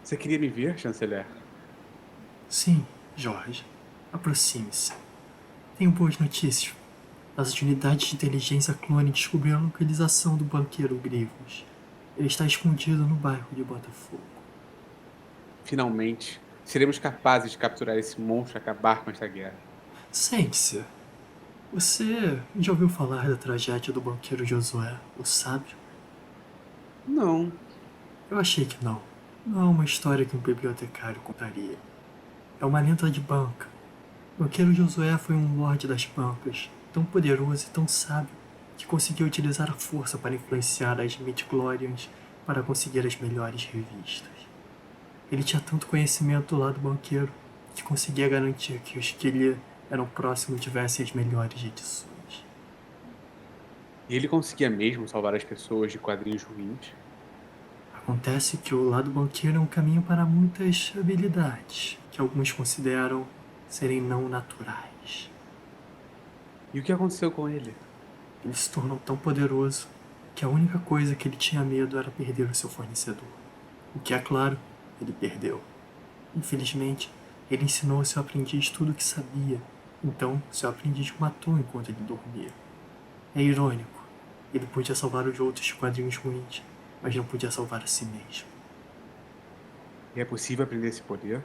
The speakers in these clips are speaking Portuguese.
Você queria me ver, chanceler? Sim, Jorge. Aproxime-se. Tenho boas notícias. As unidades de inteligência clone descobriram a localização do banqueiro Grievous. Ele está escondido no bairro de Botafogo. Finalmente, seremos capazes de capturar esse monstro e acabar com esta guerra. Sente-se. Você já ouviu falar da tragédia do banqueiro Josué, o sábio? Não. Eu achei que não. Não é uma história que um bibliotecário contaria. É uma lenda de banca. O banqueiro Josué foi um lorde das bancas, tão poderoso e tão sábio, que conseguiu utilizar a força para influenciar as midi-chlorians para conseguir as melhores revistas. Ele tinha tanto conhecimento do lado banqueiro que conseguia garantir que os que lhe eram próximos tivessem as melhores edições. E ele conseguia mesmo salvar as pessoas de quadrinhos ruins? Acontece que o lado banqueiro é um caminho para muitas habilidades que alguns consideram serem não naturais. E o que aconteceu com ele? Ele se tornou tão poderoso que a única coisa que ele tinha medo era perder o seu fornecedor. O que, é claro, ele perdeu. Infelizmente, ele ensinou ao seu aprendiz tudo o que sabia, então seu aprendiz o matou enquanto ele dormia. É irônico. Ele podia salvar os outros de quadrinhos ruins, mas não podia salvar a si mesmo. E é possível aprender esse poder?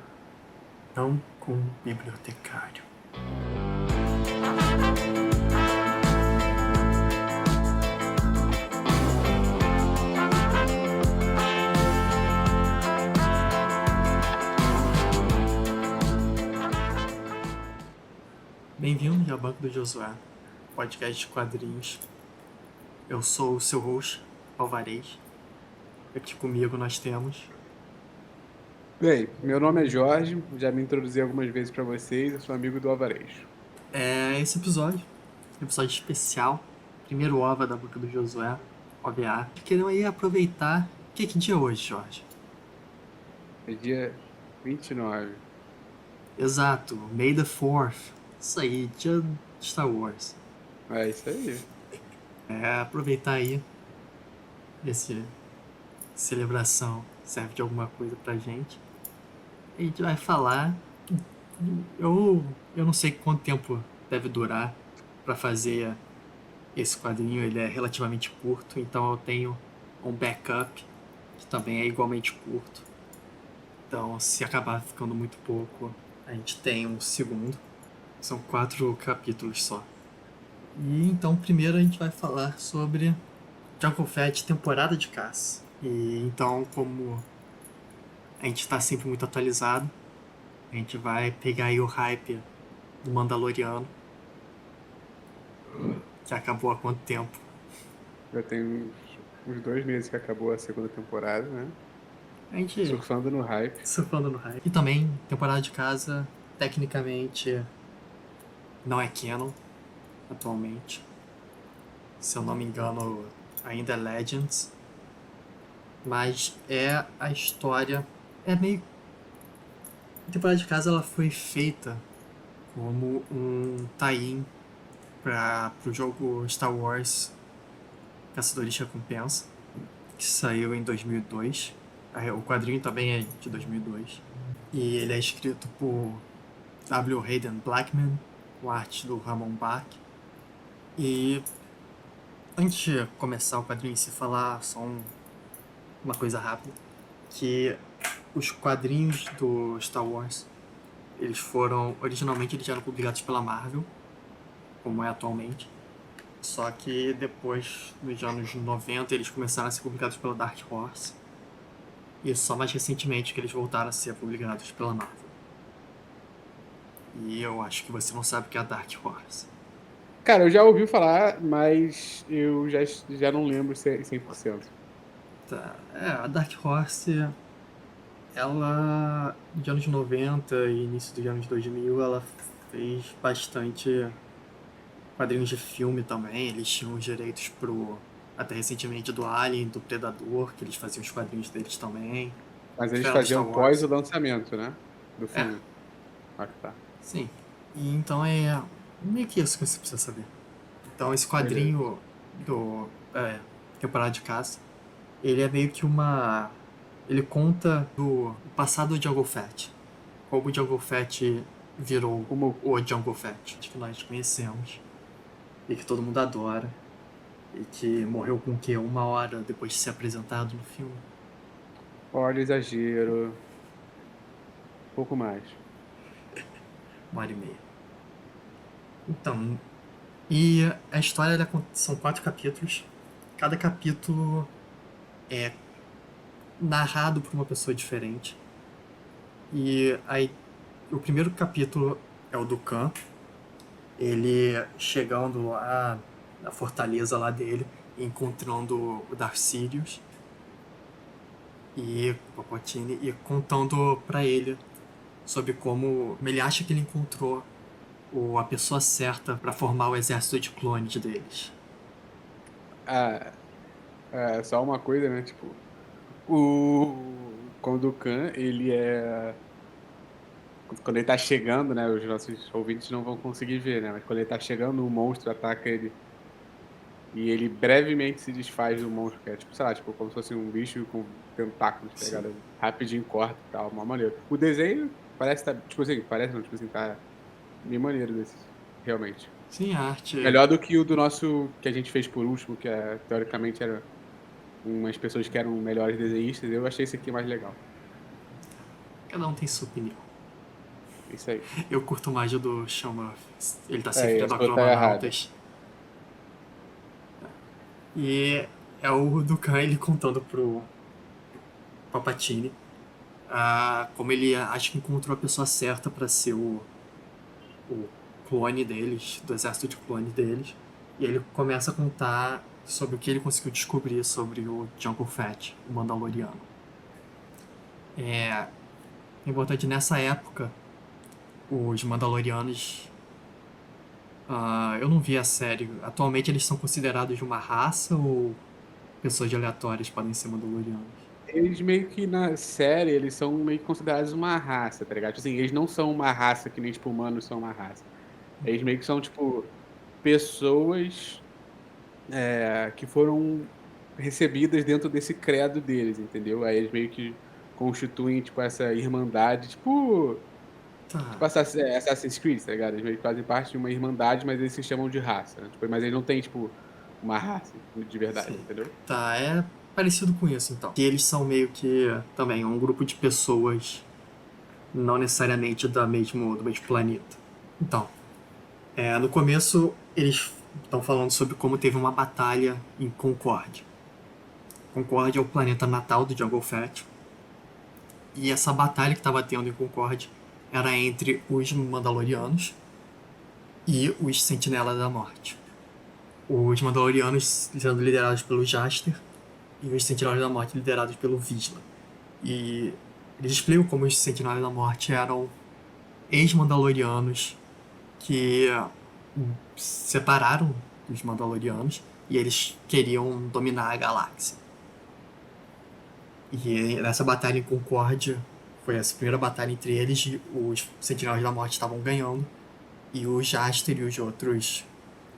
Não com um bibliotecário. Bem-vindo ao Banco do Josué, podcast de quadrinhos. Eu sou o seu host, Alvarez. Aqui comigo nós temos. Bem, meu nome é Jorge, já me introduzi algumas vezes para vocês, eu sou amigo do Alvarez. Esse episódio especial, primeiro OVA da Boca do Josué, OVA. Queremos aí aproveitar. Que dia é hoje, Jorge? É dia 29. Exato, May the 4th. Isso aí, dia de Star Wars. É isso aí. Aproveitar aí essa celebração serve de alguma coisa pra gente. A gente vai falar. Eu, eu não sei quanto tempo deve durar pra fazer esse quadrinho. Ele é relativamente curto, então eu tenho um backup que também é igualmente curto. Então, se acabar ficando muito pouco, a gente tem um segundo. São 4 capítulos só. E então, primeiro a gente vai falar sobre Jungle Fett temporada de caça. E então, como a gente está sempre muito atualizado, a gente vai pegar aí o hype do Mandaloriano, que acabou há quanto tempo? Já tem uns 2 meses que acabou a segunda temporada, né? A gente Surfando no hype. surfando no hype. E também, temporada de casa, tecnicamente não é canon atualmente. Se eu não me engano, ainda é Legends. Mas é a história. É meio. A temporada de casa ela foi feita como um tie-in para o jogo Star Wars Caçadores de Recompensa, que saiu em 2002. O quadrinho também é de 2002. E ele é escrito por W. Hayden Blackman, com arte do Ramon Bach. E antes de começar o quadrinho, se falar só uma coisa rápida, que os quadrinhos do Star Wars, eles foram, originalmente eles eram publicados pela Marvel, como é atualmente, só que depois, nos anos 90, eles começaram a ser publicados pela Dark Horse, e só mais recentemente que eles voltaram a ser publicados pela Marvel. E eu acho que você não sabe o que é a Dark Horse. Cara, eu já ouvi falar, mas eu já não lembro 100%. Tá. A Dark Horse, ela, de anos 90 e início dos anos 2000, ela fez bastante quadrinhos de filme também. Eles tinham os direitos pro, até recentemente, do Alien, do Predador, que eles faziam os quadrinhos deles também. Mas eles Tiveram do Star faziam pós Wars. o lançamento, né? Do É, filme. Ah, tá. sim. E então é meio que isso que você precisa saber. Então esse Beleza. quadrinho do temporada de caça, ele é meio que uma. Ele conta do passado do Jungle Fett. Como o Jungle Fett virou Como, o Jungle Fett que nós conhecemos. E que todo mundo adora. E que morreu com o quê? 1 hora depois de ser apresentado no filme? olha, exagero. Pouco mais. 1 hora e meia. Então, e a história são 4 capítulos. Cada capítulo é narrado por uma pessoa diferente. E aí, o primeiro capítulo é o do Khan. Ele chegando lá na fortaleza lá dele, encontrando o Darth Sidious e o Palpatine e contando pra ele sobre como ele acha que ele encontrou a pessoa certa pra formar o exército de clones deles. Ah, só uma coisa, né? Tipo, o Kondokan, ele é. Quando ele tá chegando, né? Os nossos ouvintes não vão conseguir ver, né? Mas quando ele tá chegando, o monstro ataca ele. E ele brevemente se desfaz do monstro, que é tipo, sei lá, tipo, como se fosse um bicho com tentáculos, tá Sim. ligado? Rapidinho corta e tal, mó maneiro. O desenho parece tá, tipo assim, parece não, tipo assim, tá bem maneiro desses, realmente. Sim, a arte. Melhor do que o do nosso, que a gente fez por último, que é, teoricamente era umas pessoas que eram melhores desenhistas, eu achei esse aqui mais legal. Cada um tem sua opinião. Isso aí. Eu curto mais o do Sean Murphy. Ele tá se É, e a referindo a sua tá errada. Crononautas. E é o do Khan ele contando pro Palpatine como ele acha que encontrou a pessoa certa pra ser o clone deles, do exército de clone deles. E ele começa a contar sobre o que ele conseguiu descobrir sobre o Jungle Fett, o Mandaloriano. É importante nessa época, os Mandalorianos. Eu não vi a série. Atualmente eles são considerados uma raça ou pessoas aleatórias podem ser Mandalorianos? Eles meio que na série, eles são meio que considerados uma raça, tá ligado? Tipo assim, eles não são uma raça que nem, tipo, humanos são uma raça. Eles meio que são, tipo, pessoas que foram recebidas dentro desse credo deles, entendeu? Aí eles meio que constituem, tipo, essa irmandade, tipo Tá, Assassin's Creed, tá ligado? Eles meio que fazem parte de uma irmandade, mas eles se chamam de raça, né? Tipo, mas eles não têm, tipo, uma raça de verdade, sim. entendeu? Tá, é parecido com isso então. Que eles são meio que também um grupo de pessoas, não necessariamente do mesmo planeta. Então, no começo eles estão falando sobre como teve uma batalha em Concorde. Concorde é o planeta natal do Jungle Fett. E essa batalha que estava tendo em Concorde era entre os Mandalorianos e os Sentinelas da Morte. Os Mandalorianos sendo liderados pelo Jaster e os Sentinelas da Morte liderados pelo Vizsla. E eles explicam como os Sentinelas da Morte eram ex-Mandalorianos que se separaram dos Mandalorianos e eles queriam dominar a galáxia. E nessa batalha em Concórdia, foi essa primeira batalha entre eles, e os Sentinelas da Morte estavam ganhando, e o Jaster e os outros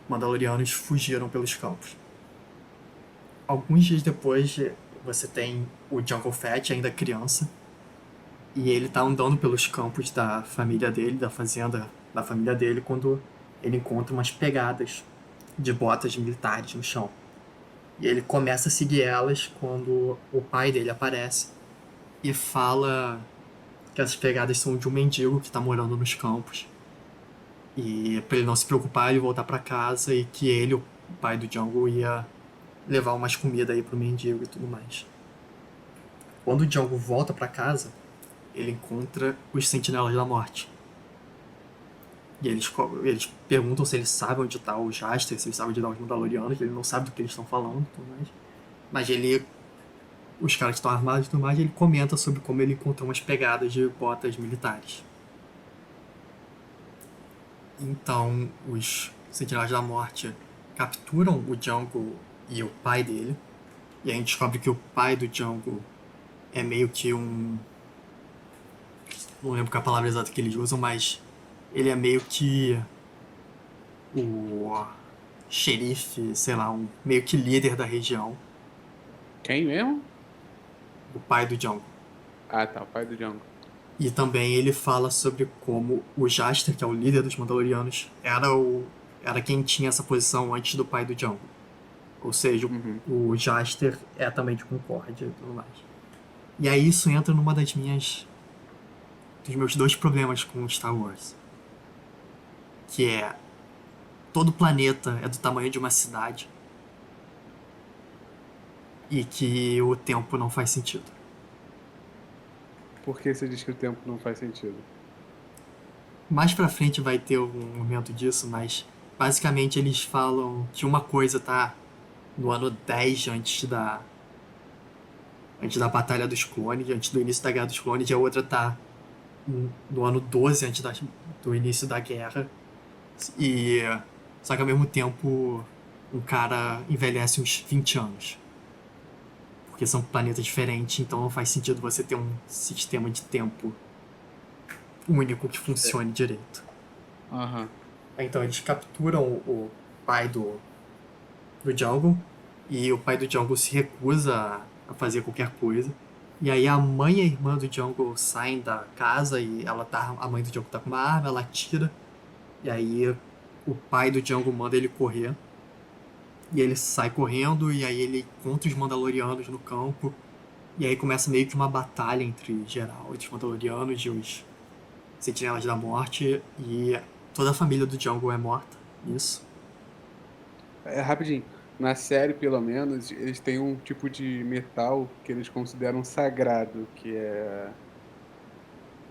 Mandalorianos fugiram pelos campos. Alguns dias depois, você tem o Jungle Fett, ainda criança, e ele tá andando pelos campos da família dele, da fazenda da família dele, quando ele encontra umas pegadas de botas militares no chão. E ele começa a seguir elas quando o pai dele aparece e fala que essas pegadas são de um mendigo que tá morando nos campos. E pra ele não se preocupar e voltar para casa, e que ele, o pai do Django, ia levar umas comidas aí pro mendigo e tudo mais. Quando o Django volta para casa, ele encontra os Sentinelas da Morte. E eles perguntam se ele sabe onde tá o Jaster, se ele sabe onde tá os Mandalorianos, ele não sabe do que eles estão falando e tudo mais. Mas ele, os caras que estão armados e tudo mais, ele comenta sobre como ele encontrou umas pegadas de botas militares. Então, os Sentinelas da Morte capturam o Django e o pai dele. E a gente descobre que o pai do Django é meio que um. Não lembro qual é a palavra exata que eles usam, mas ele é meio que o xerife, sei lá, meio que líder da região. Quem mesmo? o pai do Django. Ah, tá, o pai do Django. E também ele fala sobre como o Jaster, que é o líder dos Mandalorianos, era quem tinha essa posição antes do pai do Django. Ou seja, Uhum. o Jaster é também de Concórdia e tudo mais. E aí isso entra numa dos meus dois problemas com Star Wars. Que é, todo planeta é do tamanho de uma cidade. E que o tempo não faz sentido. Por que você diz que o tempo não faz sentido? Mais pra frente vai ter um momento disso, mas basicamente eles falam que uma coisa tá no ano 10 antes da Batalha dos Clones, antes do início da Guerra dos Clones, e a outra tá no ano 12 do início da guerra. E só que ao mesmo tempo um cara envelhece uns 20 anos. Porque são planetas diferentes, então não faz sentido você ter um sistema de tempo único que É. funcione direito. Aham. Então eles capturam o pai do Django e o pai do Django se recusa a fazer qualquer coisa. E aí a mãe e a irmã do Django saem da casa e a mãe do Django tá com uma arma, ela atira. E aí o pai do Django manda ele correr. E ele sai correndo e aí ele encontra os Mandalorianos no campo. E aí começa meio que uma batalha entre geral, entre os Mandalorianos e os Sentinelas da Morte. E toda a família do Django é morta. Isso. É, rapidinho. Na série, pelo menos, eles têm um tipo de metal que eles consideram sagrado, que é.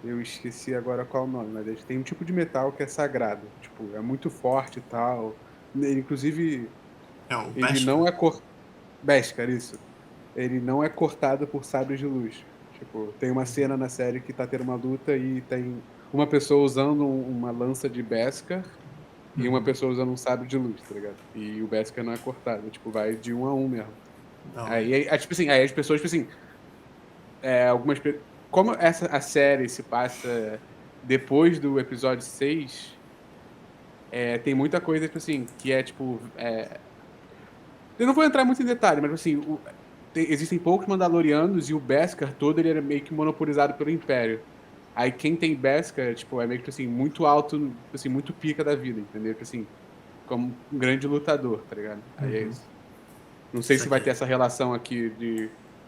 Eu esqueci agora qual é o nome, mas eles têm um tipo de metal que é sagrado. Tipo, é muito forte e tal. Inclusive, É o ele Beskar. não é cor. Beskar, isso. Ele não é cortado por sabres de luz. Tipo, tem uma cena na série que tá tendo uma luta e tem uma pessoa usando uma lança de Beskar e uma pessoa usando um sabre de luz, tá ligado? E o Beskar não é cortado, tipo, vai de um a um mesmo. Da hora. Tipo assim, aí as pessoas, tipo assim, algumas. Como a série se passa depois do episódio 6, tem muita coisa, tipo assim, que é tipo. Eu não vou entrar muito em detalhe, mas assim, existem poucos Mandalorianos e o Beskar todo ele era meio que monopolizado pelo Império. Aí quem tem Beskar, tipo, é meio que assim, muito alto, tipo assim, muito pica da vida, entendeu? Tipo assim, como um grande lutador, tá ligado? Aí é isso. Não sei se vai Saquei. ter essa relação aqui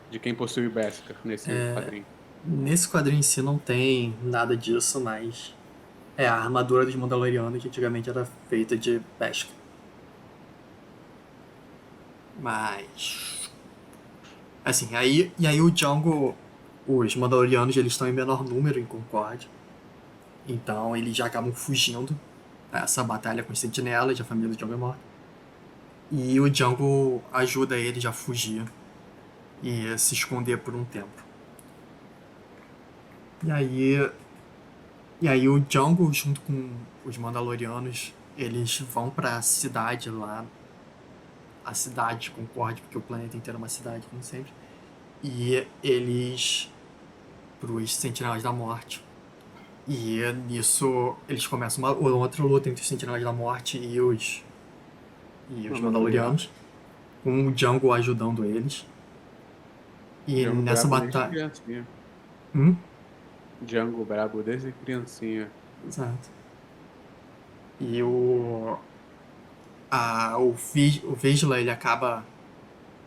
de quem possui o Beskar nesse quadrinho. Nesse quadrinho em si não tem nada disso, mas é a armadura dos Mandalorianos que antigamente era feita de Beskar. Mas assim, aí o Django, os Mandalorianos eles estão em menor número em Concórdia. Então eles já acabam fugindo dessa batalha com os sentinelas, a família do Django é morta. E o Django ajuda eles a fugir e a se esconder por um tempo. E aí, e aí o Django junto com os Mandalorianos, eles vão pra cidade lá, a cidade de Concórdia, porque o planeta inteiro é uma cidade, como sempre. E eles pros Sentinelas da Morte. E nisso eles começam uma outra luta entre os Sentinelas da Morte e os Mandaloriano. Mandalorianos, com o Django ajudando eles. E Django nessa brabo desde batalha. criancinha. Hum? Django brabo desde criancinha. Exato. E o Vizsla ele acaba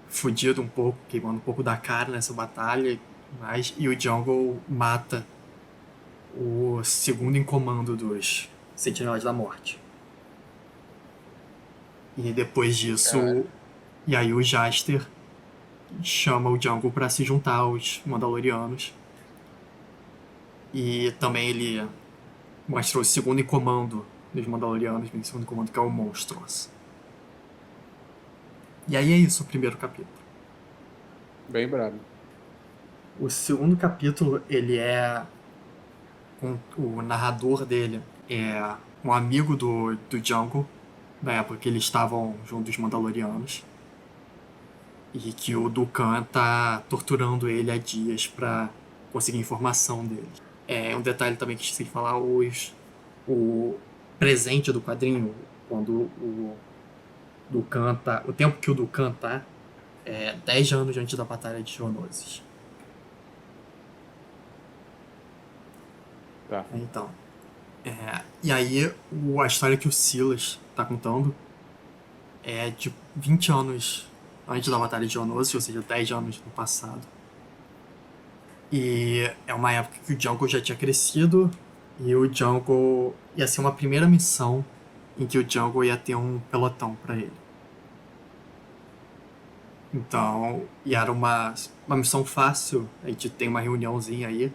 fudido um pouco, queimando um pouco da cara nessa batalha, e o Django mata o segundo em comando dos Sentinelas da Morte. E depois disso, Caralho. e aí o Jaster chama o Django para se juntar aos Mandalorianos. E também ele mostrou o segundo em comando dos Mandalorianos, o segundo em comando que é o Monstros. E aí é isso o primeiro capítulo. Bem brabo. O segundo capítulo, ele é o narrador dele é um amigo do Django, da época que eles estavam juntos dos Mandalorianos, e que o Dukan tá torturando ele há dias pra conseguir informação dele. É um detalhe também que esqueci de falar, o presente do quadrinho, quando o Dukan tá, o tempo que o Dukan tá, é 10 anos antes da Batalha de Geonosis. Tá. Então, e aí a história que o Silas tá contando é de 20 anos antes da Batalha de Wano, ou seja, 10 anos no passado. E é uma época que o Jungle já tinha crescido e o Jungle ia ser uma primeira missão em que o Jungle ia ter um pelotão pra ele. Então, e era uma missão fácil, a gente tem uma reuniãozinha aí.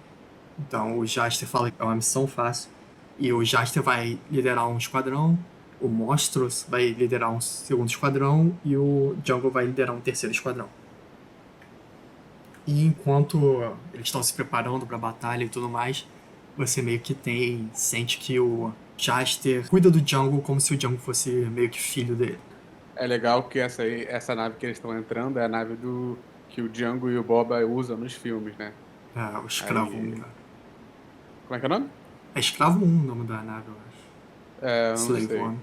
Então o Jaster fala que é uma missão fácil. E o Jaster vai liderar um esquadrão, o Monstros vai liderar um segundo esquadrão e o Jungle vai liderar um terceiro esquadrão. E enquanto eles estão se preparando para a batalha e tudo mais, você meio que sente que o Jaster cuida do Jungle como se o Jungle fosse meio que filho dele. É legal que essa nave que eles estão entrando é a nave que o Django e o Boba usam nos filmes, né? O Escravo 1. Aí. Como é que é o nome? É Escravo 1 o nome da nave, eu acho. É, eu não Slave sei. 1.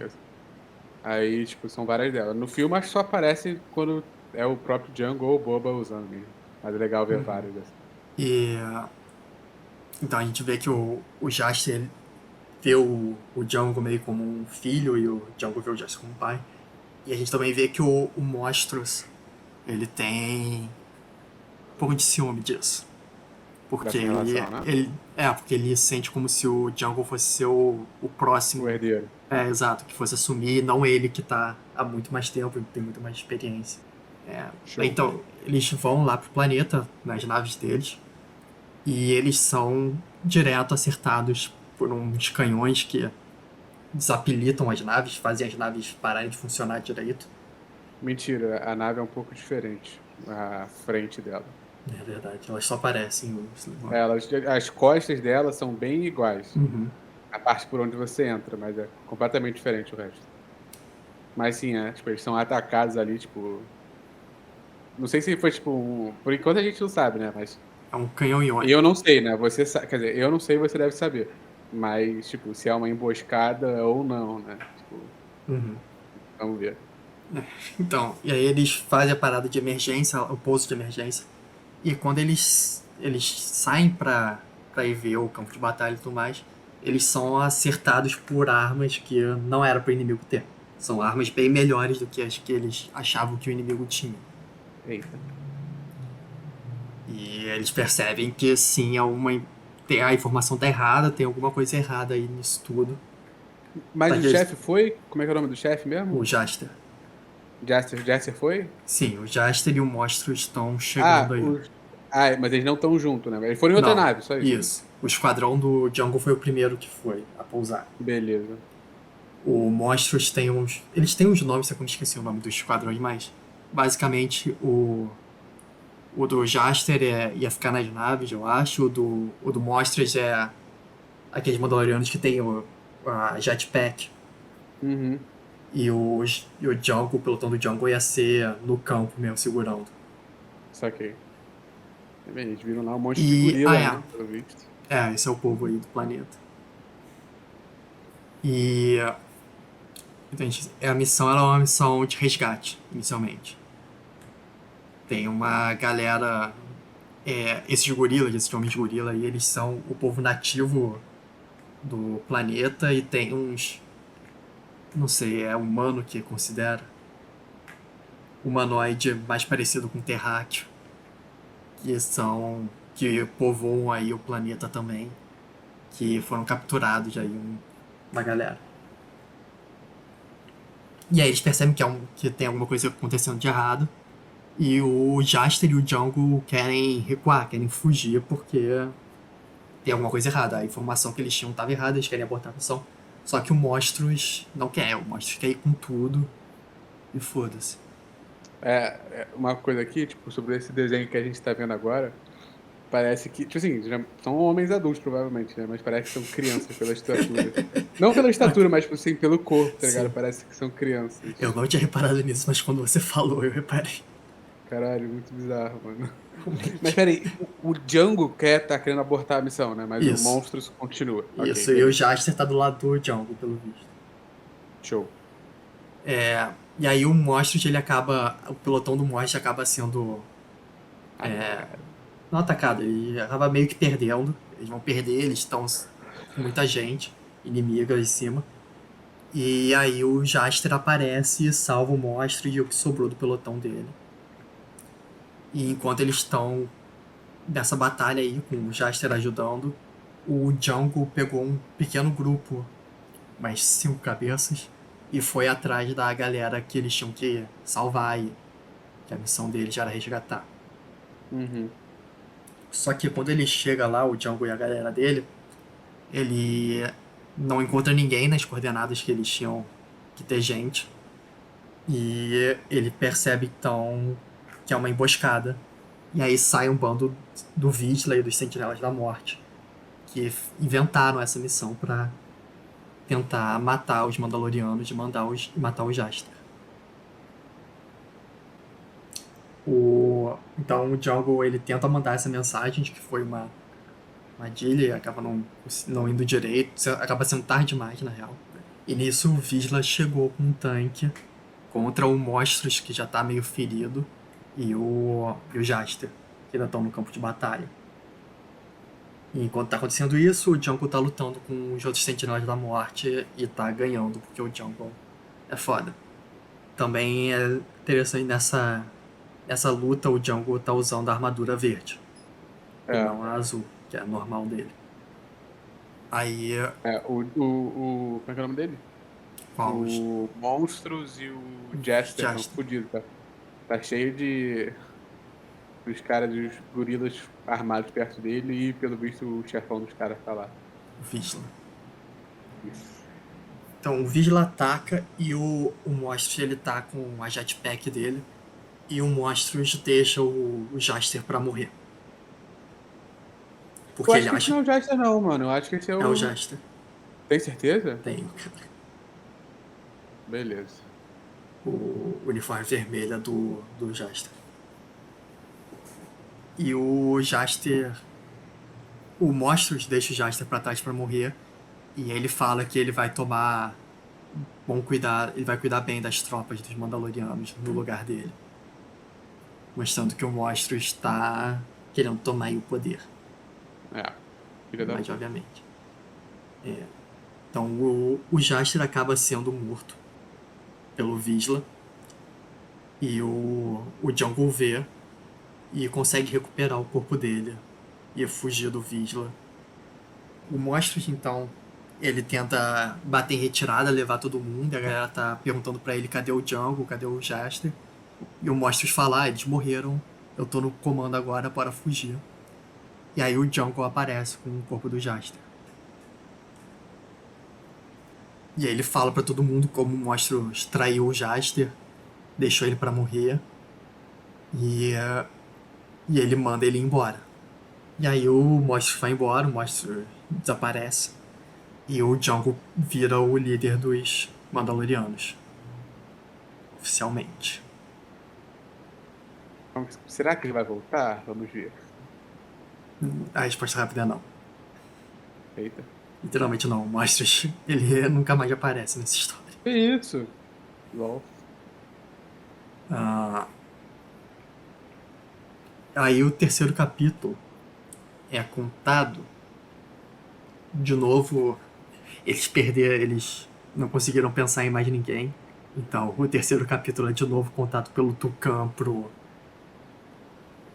Aí, tipo, são várias delas. No filme, acho que só aparece quando é o próprio Django ou o Boba usando mesmo. Mas é legal ver várias dessas. E então a gente vê que o Jaster vê o Django meio como um filho e o Django vê o Jaster como um pai. E a gente também vê que o Monstros, ele tem um pouco de ciúme disso. Porque Dessa relação, né? porque ele sente como se o Django fosse ser o próximo. O herdeiro. Exato, que fosse assumir, não ele que tá há muito mais tempo e tem muito mais experiência. Show. Então, eles vão lá pro planeta, nas naves deles, e eles são direto acertados por uns canhões que desabilitam as naves, fazem as naves pararem de funcionar direito. Mentira, a nave é um pouco diferente. A frente dela. É verdade, elas só aparecem. As costas dela são bem iguais. Uhum. A parte por onde você entra, mas é completamente diferente o resto. Mas sim, tipo, eles são atacados ali, tipo. Não sei se foi tipo Por enquanto a gente não sabe, né? Mas. É um canhão iônico. Eu não sei, né? Quer dizer, eu não sei, você deve saber. Mas, tipo, se é uma emboscada ou não, né? Tipo, vamos ver. Então, e aí eles fazem a parada de emergência, o pouso de emergência. E quando eles saem pra ir ver o campo de batalha e tudo mais, eles são acertados por armas que não era pro inimigo ter. São armas bem melhores do que as que eles achavam que o inimigo tinha. Eita. E eles percebem que sim, a informação tá errada, tem alguma coisa errada aí nisso tudo. Mas o Porque chefe foi? Como é que é o nome do chefe mesmo? o Jaster. Jaster foi? Sim, o Jaster e o Monstro estão Ah, chegando aí. mas eles não estão juntos, né? Eles foram em outra Não, nave, só isso. isso. O esquadrão do Jungle foi o primeiro que foi a pousar. Beleza. O Monstros tem uns. Eles têm uns nomes, eu esqueci o nome dos esquadrões, mas basicamente o do Jaster ia ficar nas naves, eu acho. O do Monstros é aqueles Mandalorianos que tem a jetpack. Uhum. E o Jungle, o pelotão do Jungle ia ser no campo mesmo, segurando. Saquei. Bem, eles viram lá um monte de gorila, né? Pelo visto. Esse é o povo aí do planeta. E então, a missão ela é uma missão de resgate, inicialmente. Tem uma galera. Esses gorilas, esses homens de gorila aí, eles são o povo nativo do planeta e tem uns. Não sei, é humano que considera. Humanoide mais parecido com terráqueo. Que povoam aí o planeta também. Que foram capturados aí uma galera. E aí eles percebem que tem alguma coisa acontecendo de errado. E o Jaster e o Django querem recuar, querem fugir porque tem alguma coisa errada. A informação que eles tinham estava errada, eles querem abortar a missão. Só que o Monstros não quer, o Monstros quer ir com tudo e foda-se. Uma coisa aqui, tipo, sobre esse desenho que a gente tá vendo agora, parece que, tipo assim, são homens adultos, provavelmente, né? Mas parece que são crianças pela estatura. Não pela estatura, mas, tipo assim, pelo corpo, tá ligado? Sim. Parece que são crianças. Eu não tinha reparado nisso, mas quando você falou, eu reparei. Caralho, muito bizarro, mano. Mas peraí, o Django tá querendo abortar a missão, né? Mas Isso. o Monstros continua. Isso, Okay, e o Jaster tá do lado do Django, pelo visto. Show. E aí o Monstros, o pelotão do Monstros acaba sendo não atacado, ele acaba meio que perdendo. Eles vão perder, eles estão com muita gente inimiga em cima. E aí o Jaster aparece, salva o monstro e o que sobrou do pelotão dele. E enquanto eles estão nessa batalha aí, com o Jaster ajudando, o Django pegou um pequeno grupo, mais 5 cabeças, e foi atrás da galera que eles tinham que salvar aí, que a missão deles era resgatar. Uhum. Só que quando ele chega lá, o Django e a galera dele, ele não encontra ninguém nas coordenadas que eles tinham que ter gente. E ele percebe então que é uma emboscada. E aí sai um bando do Vizsla e dos Sentinelas da Morte, que inventaram essa missão para tentar matar os Mandalorianos e matar o Jaster. Então o Django ele tenta mandar essa mensagem de que foi uma armadilha e acaba não indo direito, acaba sendo tarde demais na real. E nisso o Vizsla chegou com um tanque contra o Monstros, que já tá meio ferido, e o Jaster, que ainda estão no campo de batalha. E enquanto tá acontecendo isso, o Django tá lutando com os outros Sentinelas da Morte e tá ganhando, porque o Django é foda. Também é interessante nessa luta o Django tá usando a armadura verde, e É, não a azul, que é a normal dele. Aí, como é que é o nome dele? qual os O Monstros e o Jester estão Jaster? fodidos, tá? Tá cheio de os caras, os gorilas armados perto dele e, pelo visto, o chefão dos caras tá lá. O Vizsla. Isso. Então o Vizsla ataca e o Monstros ele tá com a jetpack dele. E o Monstros deixa o Jaster pra morrer. Eu Porque acho ele que esse acha. não é o Jester, não, mano. Eu acho que esse é É o o. Jaster. Tem certeza? Tem, cara. Beleza. O uniforme vermelho é do Jaster. E o Jaster. O Monstros deixa o Jaster pra trás pra morrer. E ele fala que ele vai tomar bom cuidado. Ele vai cuidar bem das tropas dos Mandalorianos no lugar dele. Mostrando que o Monstros está querendo tomar aí o poder. É. Filha da Mas puta. obviamente. Então o Jaster acaba sendo morto pelo Vizsla. E o Django vê e consegue recuperar o corpo dele e fugir do Vizsla. O Monstros, então, ele tenta bater em retirada, levar todo mundo. A galera tá perguntando pra ele cadê o Django, cadê o Jaster. E o Monstros fala, eles morreram, eu tô no comando agora para fugir. E aí o Django aparece com o corpo do Jaster. E aí ele fala pra todo mundo como o Monstros traiu o Jaster, deixou ele pra morrer. E ele manda ele embora. E aí o monstro vai embora, o monstro desaparece. E o Django vira o líder dos Mandalorianos. Oficialmente. Será que ele vai voltar? Vamos ver. A resposta rápida é não. Eita. Literalmente não. O monstro, ele nunca mais aparece nessa história. Que isso? LOL. Ah, aí o terceiro capítulo é contado. De novo, eles não conseguiram pensar em mais ninguém. Então, o terceiro capítulo é de novo contado pelo Tucan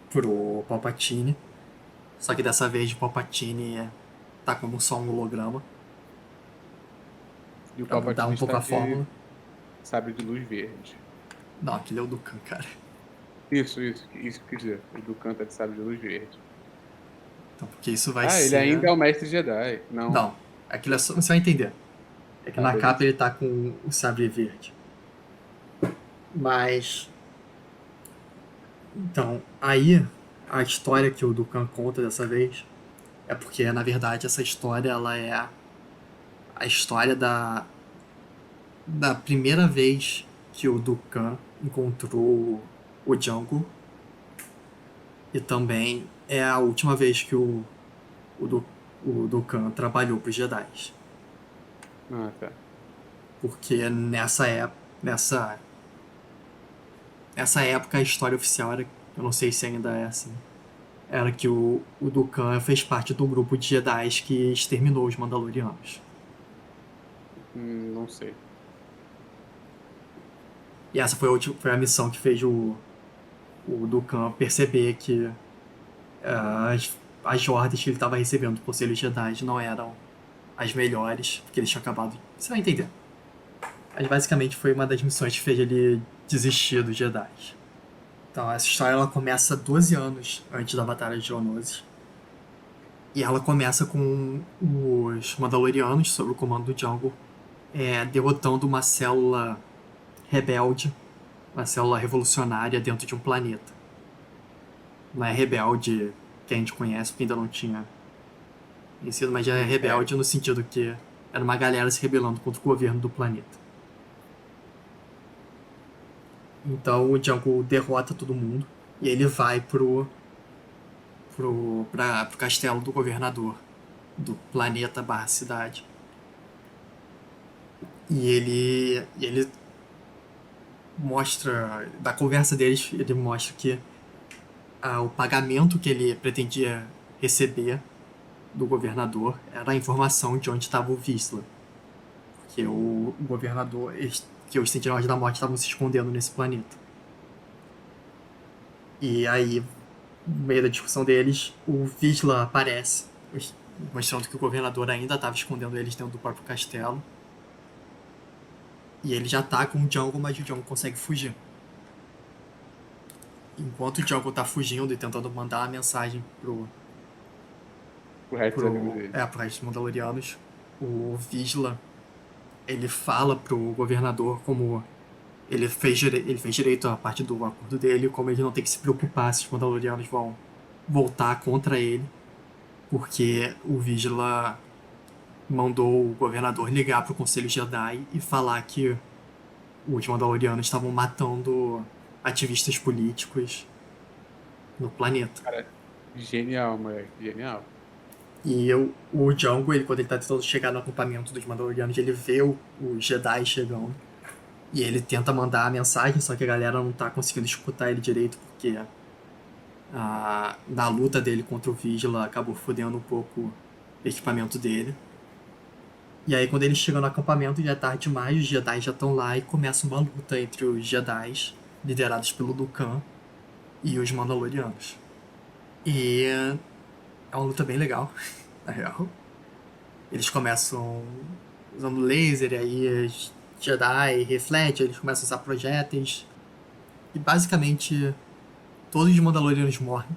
pro Palpatine. Só que dessa vez o Palpatine tá como só um holograma. E o Pra mudar Palpatine um pouco está a fórmula. de sabre de luz verde. Não, aquele é o Dukan, cara. Isso que eu quis dizer. O do canto é de sabre de luz verde. Então, porque isso vai Ah, ele ser. ainda é o mestre Jedi. Não. Não, aquilo é só. Você vai entender. É que Ah, na capa beleza. ele tá com o sabre verde. Mas. Então, aí a história que o Dukan conta dessa vez é porque, na verdade, essa história ela é a história da primeira vez que o Dukan encontrou o Django e também é a última vez que o, Du- o Dukan trabalhou para os Jedi. Ah, tá. Porque nessa época a história oficial era, eu não sei se ainda é assim, era que o Dukan fez parte do grupo de Jedi que exterminou os Mandalorianos. Não sei. E essa foi a missão que fez o Dukan perceber que as ordens que ele estava recebendo do Conselho Jedi não eram as melhores, porque eles tinham acabado. Você vai entender. Mas basicamente foi uma das missões que fez ele desistir dos Jedi. Então essa história ela começa 12 anos antes da Batalha de Geonosis. E ela começa com os Mandalorianos, sob o comando do Jango, derrotando uma célula rebelde, uma célula revolucionária dentro de um planeta. Não é rebelde que a gente conhece, porque ainda não tinha vencido, mas é rebelde no sentido que era uma galera se rebelando contra o governo do planeta. Então o Jango derrota todo mundo e ele vai pro castelo do governador do planeta barra cidade. E ele mostra, da conversa deles, ele mostra que o pagamento que ele pretendia receber do governador era a informação de onde estava o Vizsla. Porque o governador, que os Sentinelas da Morte estavam se escondendo nesse planeta. E aí, no meio da discussão deles, o Vizsla aparece, mostrando que o governador ainda estava escondendo eles dentro do próprio castelo. E ele já tá com o Jango, mas o Jango consegue fugir. Enquanto o Jango tá fugindo e tentando mandar uma mensagem O resto dos amigos dele. pro resto dos Mandalorianos, o Vizsla, ele fala pro governador como ele fez direito à parte do acordo dele, como ele não tem que se preocupar se os Mandalorianos vão voltar contra ele, porque o Vizsla mandou o governador ligar pro Conselho Jedi e falar que os Mandalorianos estavam matando ativistas políticos no planeta. Cara, genial, moleque. Genial. E o Jango, quando ele tá tentando chegar no acampamento dos Mandalorianos, ele vê os Jedi chegando. E ele tenta mandar a mensagem, só que a galera não tá conseguindo escutar ele direito, porque na luta dele contra o Vizsla acabou fodendo um pouco o equipamento dele. E aí quando eles chegam no acampamento já é tarde demais, os Jedi já estão lá e começa uma luta entre os Jedi, liderados pelo Dukan, e os Mandalorianos. E é uma luta bem legal, na real. Eles começam usando laser, e aí os Jedi refletem, eles começam a usar projéteis. E basicamente todos os Mandalorianos morrem,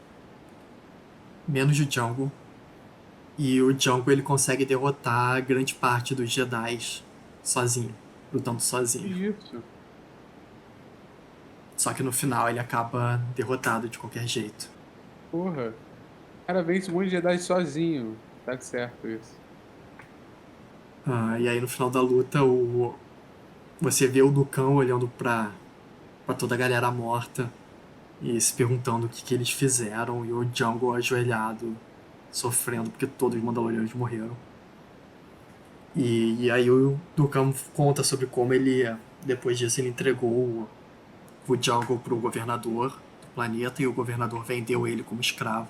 menos o Jango. E o Jango ele consegue derrotar grande parte dos Jedi sozinho, lutando sozinho. Isso. Só que no final ele acaba derrotado de qualquer jeito. Porra. O cara vence um monte de Jedi sozinho. Tá certo isso. E aí no final da luta você vê o Dukan olhando pra toda a galera morta e se perguntando o que eles fizeram, e o Jango ajoelhado, sofrendo porque todos os Mandalorianos morreram. E aí o Dukan conta sobre como ele, depois disso, ele entregou o Jango pro governador do planeta, e o governador vendeu ele como escravo.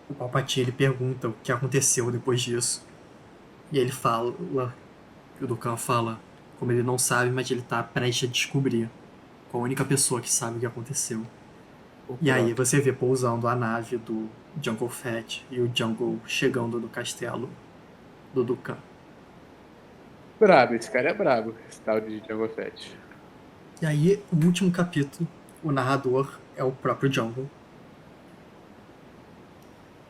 O Palpatine ele pergunta o que aconteceu depois disso. E ele fala, o Dukan fala, como ele não sabe, mas ele tá prestes a descobrir, com a única pessoa que sabe o que aconteceu. E aí você vê pousando a nave do Jango Fett e o Jango chegando no castelo do Dukan. Brabo, esse cara é brabo, esse tal de Jango Fett. E aí, o último capítulo, o narrador é o próprio Jango.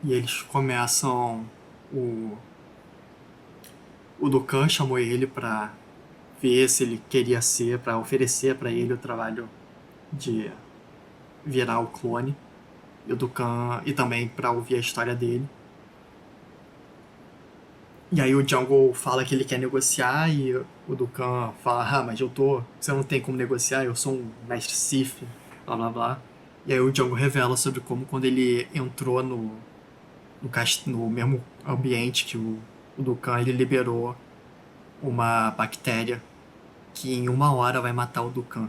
E eles começam. O Dukan chamou ele pra ver se ele queria ser, pra oferecer pra ele o trabalho de virar o clone. E o Dukan. E também pra ouvir a história dele. E aí o Jango fala que ele quer negociar e o Dukan fala, mas você não tem como negociar, eu sou um mestre Sith, blá blá blá. E aí o Jango revela sobre como quando ele entrou no mesmo ambiente que o Dukan, ele liberou uma bactéria que em 1 hora vai matar o Dukan.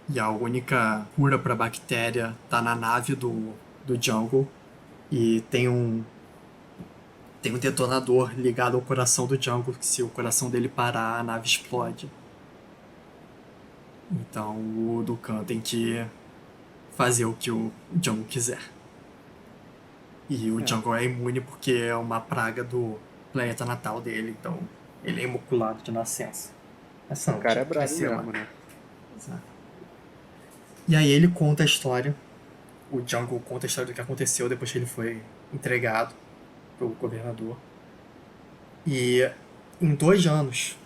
E a única cura pra bactéria tá na nave do Jango. E tem um detonador ligado ao coração do Django, que se o coração dele parar, a nave explode. Então o Dukan tem que fazer o que o Django quiser. E o É, Django é imune porque é uma praga do planeta natal dele, então ele é imaculado de nascença. Essa o não, cara que é brabo cresceu lá. mesmo, né? E aí ele conta a história. O Django conta a história do que aconteceu depois que ele foi entregado pelo governador. E em 2 anos,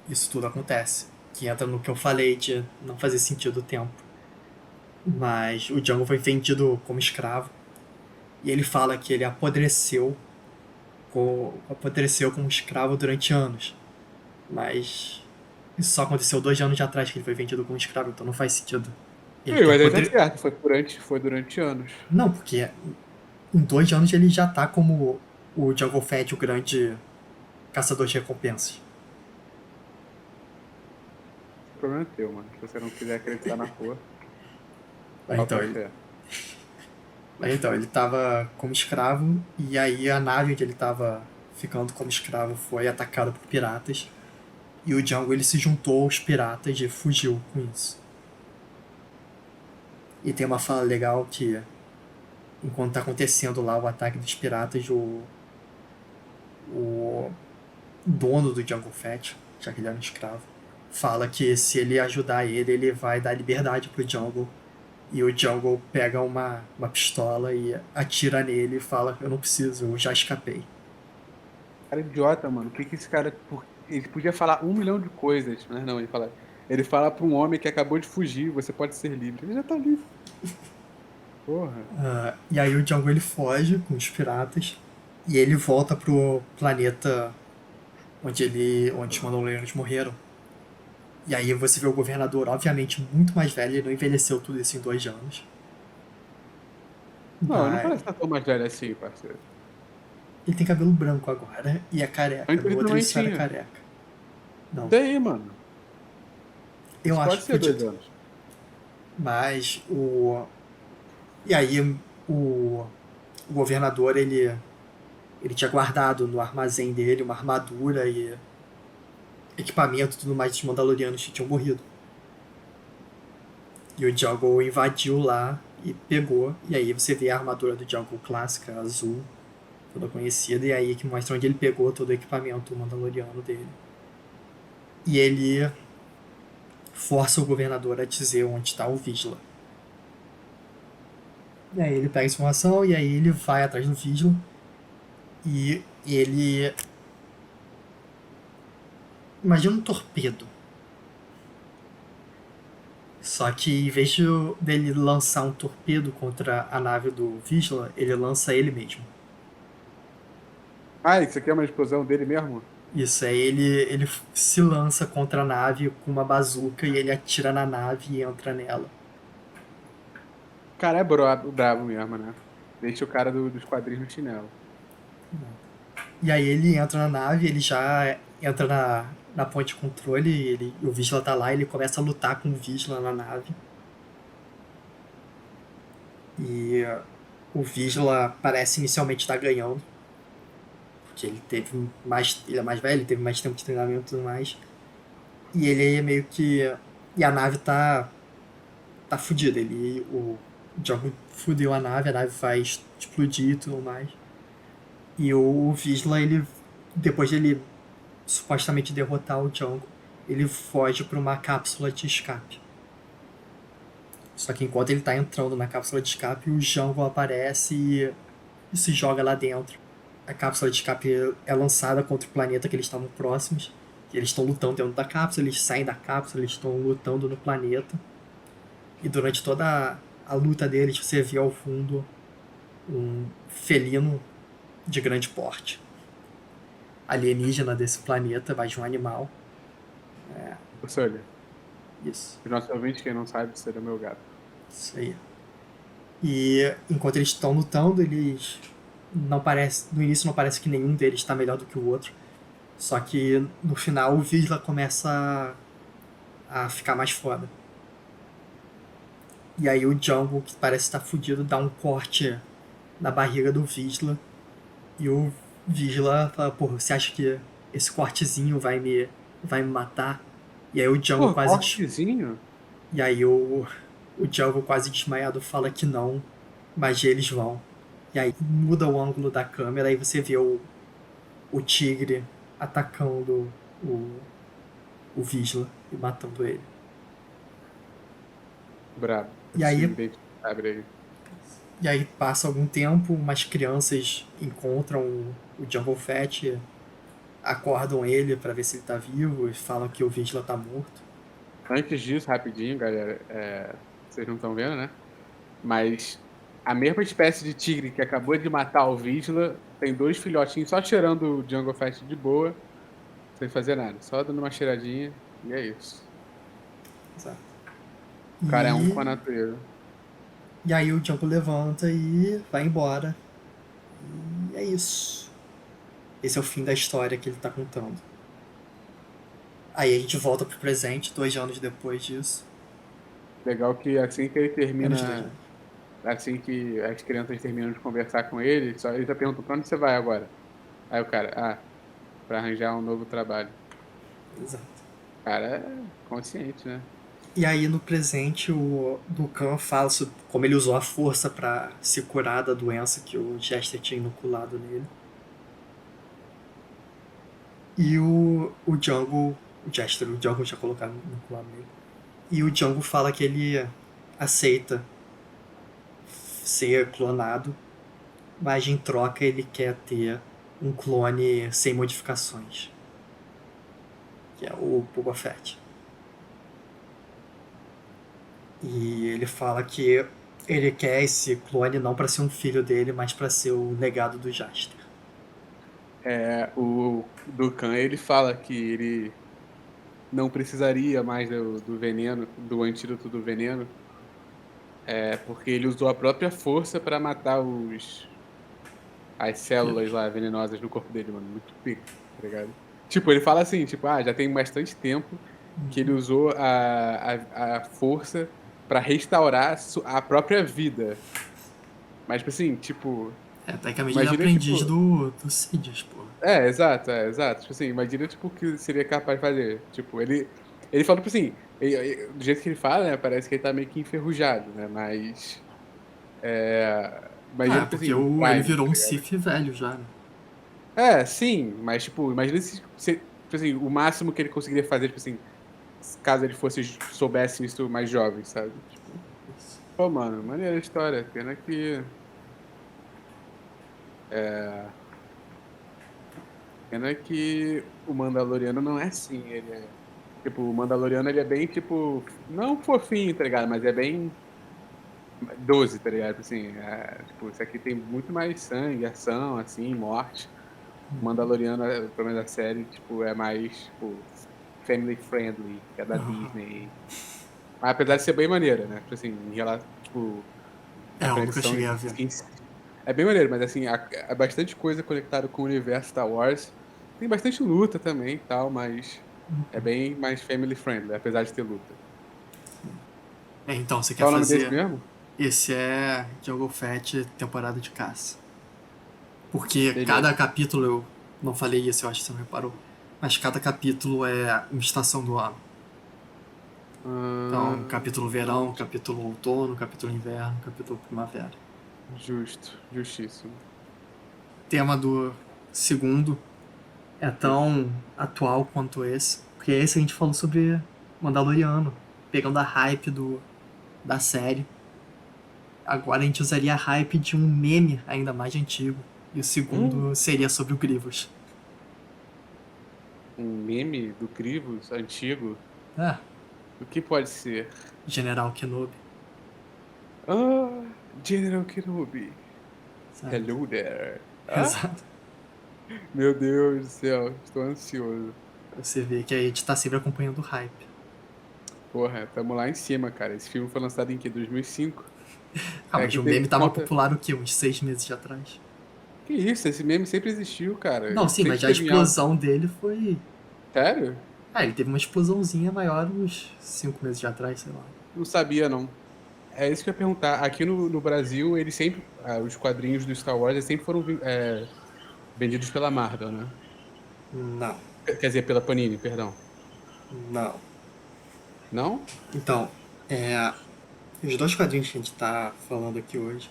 isso tudo acontece. Que entra no que eu falei de não fazer sentido o tempo. Mas o Django foi vendido como escravo. E ele fala que ele apodreceu como escravo durante anos. Mas isso só aconteceu 2 anos atrás que ele foi vendido como escravo, então não faz sentido. Ele ter Mas aí tá apodrecido. certo, foi durante anos. Não, porque em 2 anos ele já tá como o Jungle Fett, o grande caçador de recompensas. O problema é teu, mano. Se você não quiser acreditar na porra, Mas então, falta ele, fé. mas então, ele tava como escravo, e aí a nave onde ele tava ficando como escravo foi atacada por piratas. E o Django ele se juntou aos piratas e fugiu com isso. E tem uma fala legal que, enquanto tá acontecendo lá o ataque dos piratas, o dono do Jungle Fett, já que ele era um escravo, fala que se ele ajudar ele, ele vai dar liberdade pro Jungle. E o Jungle pega uma pistola e atira nele e fala: Eu não preciso, eu já escapei. Cara idiota, mano. O que que esse cara. Ele podia falar 1 milhão de coisas, mas não, ele fala. Ele fala pra um homem que acabou de fugir, você pode ser livre. Ele já tá livre. Porra. E aí o Jungle ele foge com os piratas e ele volta pro planeta onde os Mandalorianos morreram. E aí você vê o governador, obviamente, muito mais velho, ele não envelheceu tudo isso em 2 anos. Não, ele não Mas parece estar tão mais velho assim, parceiro. ele tem cabelo branco agora e é careca. Antes No ele outro ele também só era tinha. careca. Não, Daí, mano. eu Isso acho pode que ser podia. 2 anos. Mas o. E aí o governador ele tinha guardado no armazém dele uma armadura e equipamento e tudo mais dos Mandalorianos que tinham morrido. E o Jungle invadiu lá e pegou. E aí você vê a armadura do Jungle clássica, azul, toda conhecida, e aí que mostra onde ele pegou todo o equipamento mandaloriano dele. E ele força o governador a dizer onde está o Vigila. E aí ele pega a informação e aí ele vai atrás do Vigila. E ele. Imagina um torpedo. Só que em vez dele lançar um torpedo contra a nave do Vigila, ele lança ele mesmo. Ah, isso aqui é uma explosão dele mesmo? Isso, aí ele se lança contra a nave com uma bazuca e ele atira na nave e entra nela. O cara é brabo mesmo, né? Deixa o cara dos quadrinhos no chinelo. E aí ele entra na nave, ele já entra na ponte de controle, o Vigila tá lá, ele começa a lutar com o Vigila na nave. E o Vigila parece inicialmente estar ganhando, porque ele é mais velho, ele teve mais tempo de treinamento e tudo mais. E ele é meio que. E a nave tá fudida. O Django fudeu a nave vai explodir e tudo mais. E o Visla, depois de ele supostamente derrotar o Django, ele foge para uma cápsula de escape. Só que enquanto ele tá entrando na cápsula de escape, o Django aparece e se joga lá dentro. A cápsula de escape é lançada contra o planeta que eles estavam próximos. E eles estão lutando dentro da cápsula, eles saem da cápsula, eles estão lutando no planeta. E durante toda a luta deles, você vê ao fundo um felino de grande porte. Alienígena desse planeta, mais de um animal. Ô, Sully, Isso, os nossos ouvintes, quem não sabe, seria o meu gato. isso aí. E enquanto eles estão lutando, eles não parece, no início não parece que nenhum deles está melhor do que o outro. Só que no final o Visla começa a ficar mais foda. E aí o Jungle, que parece estar fudido, dá um corte na barriga do Vizsla. E o Vizsla fala, porra, você acha que esse cortezinho vai me matar? E aí o Jungle Pô, quase... cortezinho? E aí o Jungle quase desmaiado fala que não, mas eles vão. E aí muda o ângulo da câmera e você vê o tigre atacando o, o Vizsla e matando ele. Brabo. E Esse aí, abre aí. e aí passa algum tempo, umas crianças encontram o Jungle Fett, acordam ele pra ver se ele tá vivo e falam que o Vizsla tá morto. Antes disso, rapidinho, galera, vocês não estão vendo, né? Mas a mesma espécie de tigre que acabou de matar o Vizsla tem dois filhotinhos só cheirando o Jungle Fett de boa, sem fazer nada. Só dando uma cheiradinha e é isso. Exato. O cara é um com E, a natureza. e aí o Jungle levanta e vai embora. E é isso. Esse é o fim da história que ele tá contando. Aí a gente volta pro presente, 2 anos depois disso. Legal que assim que ele Menos 2 termina, anos. assim que as crianças terminam de conversar com ele, só ele já pergunta pra onde você vai agora? Aí o cara, pra arranjar um novo trabalho. Exato. O cara é consciente, né? E aí no presente o Dukan fala sobre como ele usou a força pra se curar da doença que o Jester tinha inoculado nele. E o Jungle, o Jungle tinha colocado inoculado nele. E o Jungle fala que ele aceita ser clonado, mas em troca ele quer ter um clone sem modificações, que é o Boba Fett. E ele fala que ele quer esse clone não para ser um filho dele, mas para ser o legado do Jaster. O Dukan, ele fala que ele não precisaria mais do veneno, do antídoto do veneno, porque ele usou a própria força pra matar as células lá venenosas no corpo dele, mano. Muito pica, tá ligado? Tipo, ele fala assim, tipo, já tem bastante tempo que ele usou a força pra restaurar a própria vida. Mas, tipo assim, tipo, É, tecnicamente ele é imagina, aprendiz tipo, do Sidious, pô. exato. Tipo assim, imagina, tipo, o que seria capaz de fazer. Tipo, ele fala, tipo assim, do jeito que ele fala, né, parece que ele tá meio que enferrujado, né, mas, Ah, imagina, é tipo porque assim, o ele Prime, virou tá um ligado? Sith velho já, né? Sim, mas, tipo, imagina tipo assim, o máximo que ele conseguiria fazer, tipo assim, caso ele soubesse isso mais jovem, sabe? Tipo, pô, mano, maneira a história, é, pena que o Mandaloriano não é assim, tipo, o Mandaloriano, ele é bem, tipo, não fofinho, tá ligado? Mas é bem 12, tá ligado? Assim, tipo, isso aqui tem muito mais sangue, ação, assim, morte. O Mandaloriano, pelo menos a série, tipo, é mais, tipo, family friendly, que é da Disney. Mas apesar de ser bem maneira, né? Tipo assim, em relação, tipo, É, a eu nunca conexão cheguei a ver. é bem maneiro, mas assim, há bastante coisa conectada com o universo Star Wars. Tem bastante luta também e tal, mas é bem mais family friendly, apesar de ter luta. É, então, você quer Qual é o nome desse fazer. mesmo? Esse é Jungle Fett temporada de caça. Porque cada Beleza. capítulo, eu não falei isso, eu acho que você não reparou, mas cada capítulo é uma estação do ano. Então, capítulo verão, Justo, capítulo outono, capítulo inverno, capítulo primavera. justíssimo. O tema do segundo é tão atual quanto esse, porque esse a gente falou sobre Mandaloriano, pegando a hype da série. Agora a gente usaria a hype de um meme ainda mais antigo. E o Hum, segundo seria sobre o Grievous. um meme do Grievous antigo. É, O que pode ser? General Kenobi. General Kenobi. Certo? Hello there. Exato. Meu Deus do céu, estou ansioso. Pra você ver que a gente tá sempre acompanhando o hype. Porra, tamo lá em cima, cara. Esse filme foi lançado em que? 2005? Ah, É mas que o meme teve tava conta. popular o quê? Uns 6 meses atrás? Que isso? Esse meme sempre existiu, cara. Não, Ele sim, mas sempre a teve em alta. explosão dele foi. Sério? Ah, ele teve uma explosãozinha maior uns 5 meses atrás, sei lá. Não sabia, não. É isso que eu ia perguntar. Aqui no Brasil, eles sempre. Os quadrinhos do Star Wars eles sempre foram vendidos pela Marvel, né? Não, Quer dizer, pela Panini, perdão. não. Não? Então, é, os dois quadrinhos que a gente tá falando aqui hoje,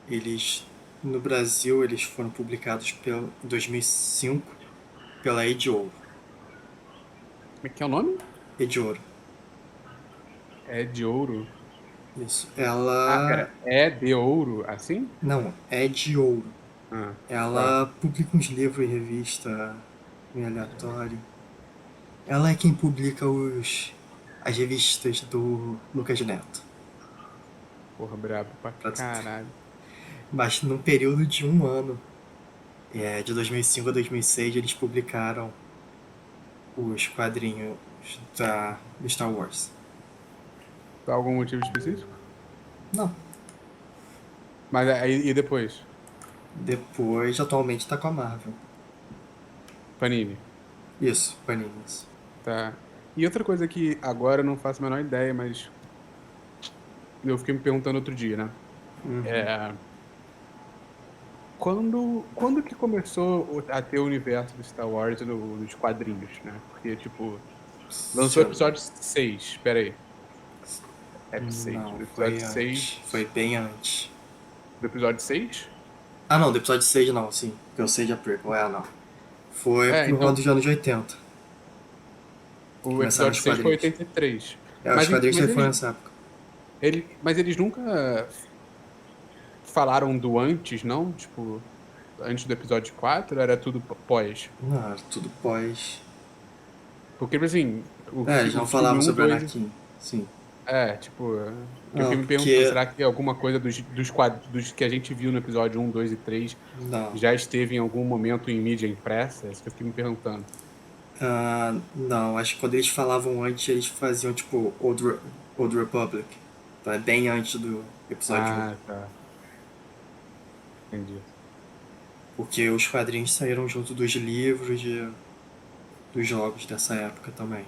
eles no Brasil eles foram publicados em 2005 pela Ediouro. Como é que é o nome? Ediouro, É de ouro. isso. Ah, Ela pera. É de ouro, assim? não, é de ouro. Ah, tá. Ela publica uns livros e revista em aleatório. Ela é quem publica as revistas do Lucas Neto. Porra, brabo pra Pra- caralho. Mas num período de um ano, de 2005 a 2006, eles publicaram os quadrinhos do Star Wars. Por algum motivo específico? Não. Mas aí e depois? Depois, atualmente, tá com a Marvel. Panini. Isso, Panini. Isso. Tá. E outra coisa que agora eu não faço a menor ideia, mas eu fiquei me perguntando outro dia, né? É, quando que começou a ter o universo do Star Wars nos quadrinhos, né? Porque, tipo, lançou o Se episódio 6. Espera aí. É 6. Não, Do episódio foi antes. 6. Foi bem antes. Do episódio 6? Ah, não, do episódio 6 não, sim. Porque eu sei de prequel. Não. Foi É, por volta então, dos anos 80. o Começaram episódio os 6 foi quadrinhos. 83. Os Mas, quadrinhos mas sempre foram eles, nessa época. mas eles nunca falaram do antes, não? Tipo, antes do episódio 4 era tudo pós. Não, era tudo pós. Porque, tipo assim, Eles o não filme falavam um sobre o 2 Anakin. Sim. tipo, que eu Não, fiquei me perguntando, porque. será que alguma coisa dos que a gente viu no episódio um 2 e 3 Não. já esteve em algum momento em mídia impressa? É isso que eu fiquei me perguntando. Não, acho que quando eles falavam antes, eles faziam tipo Old Republic. Então é bem antes do episódio 1. Ah, tá. Entendi. Porque os quadrinhos saíram junto dos livros dos jogos dessa época também.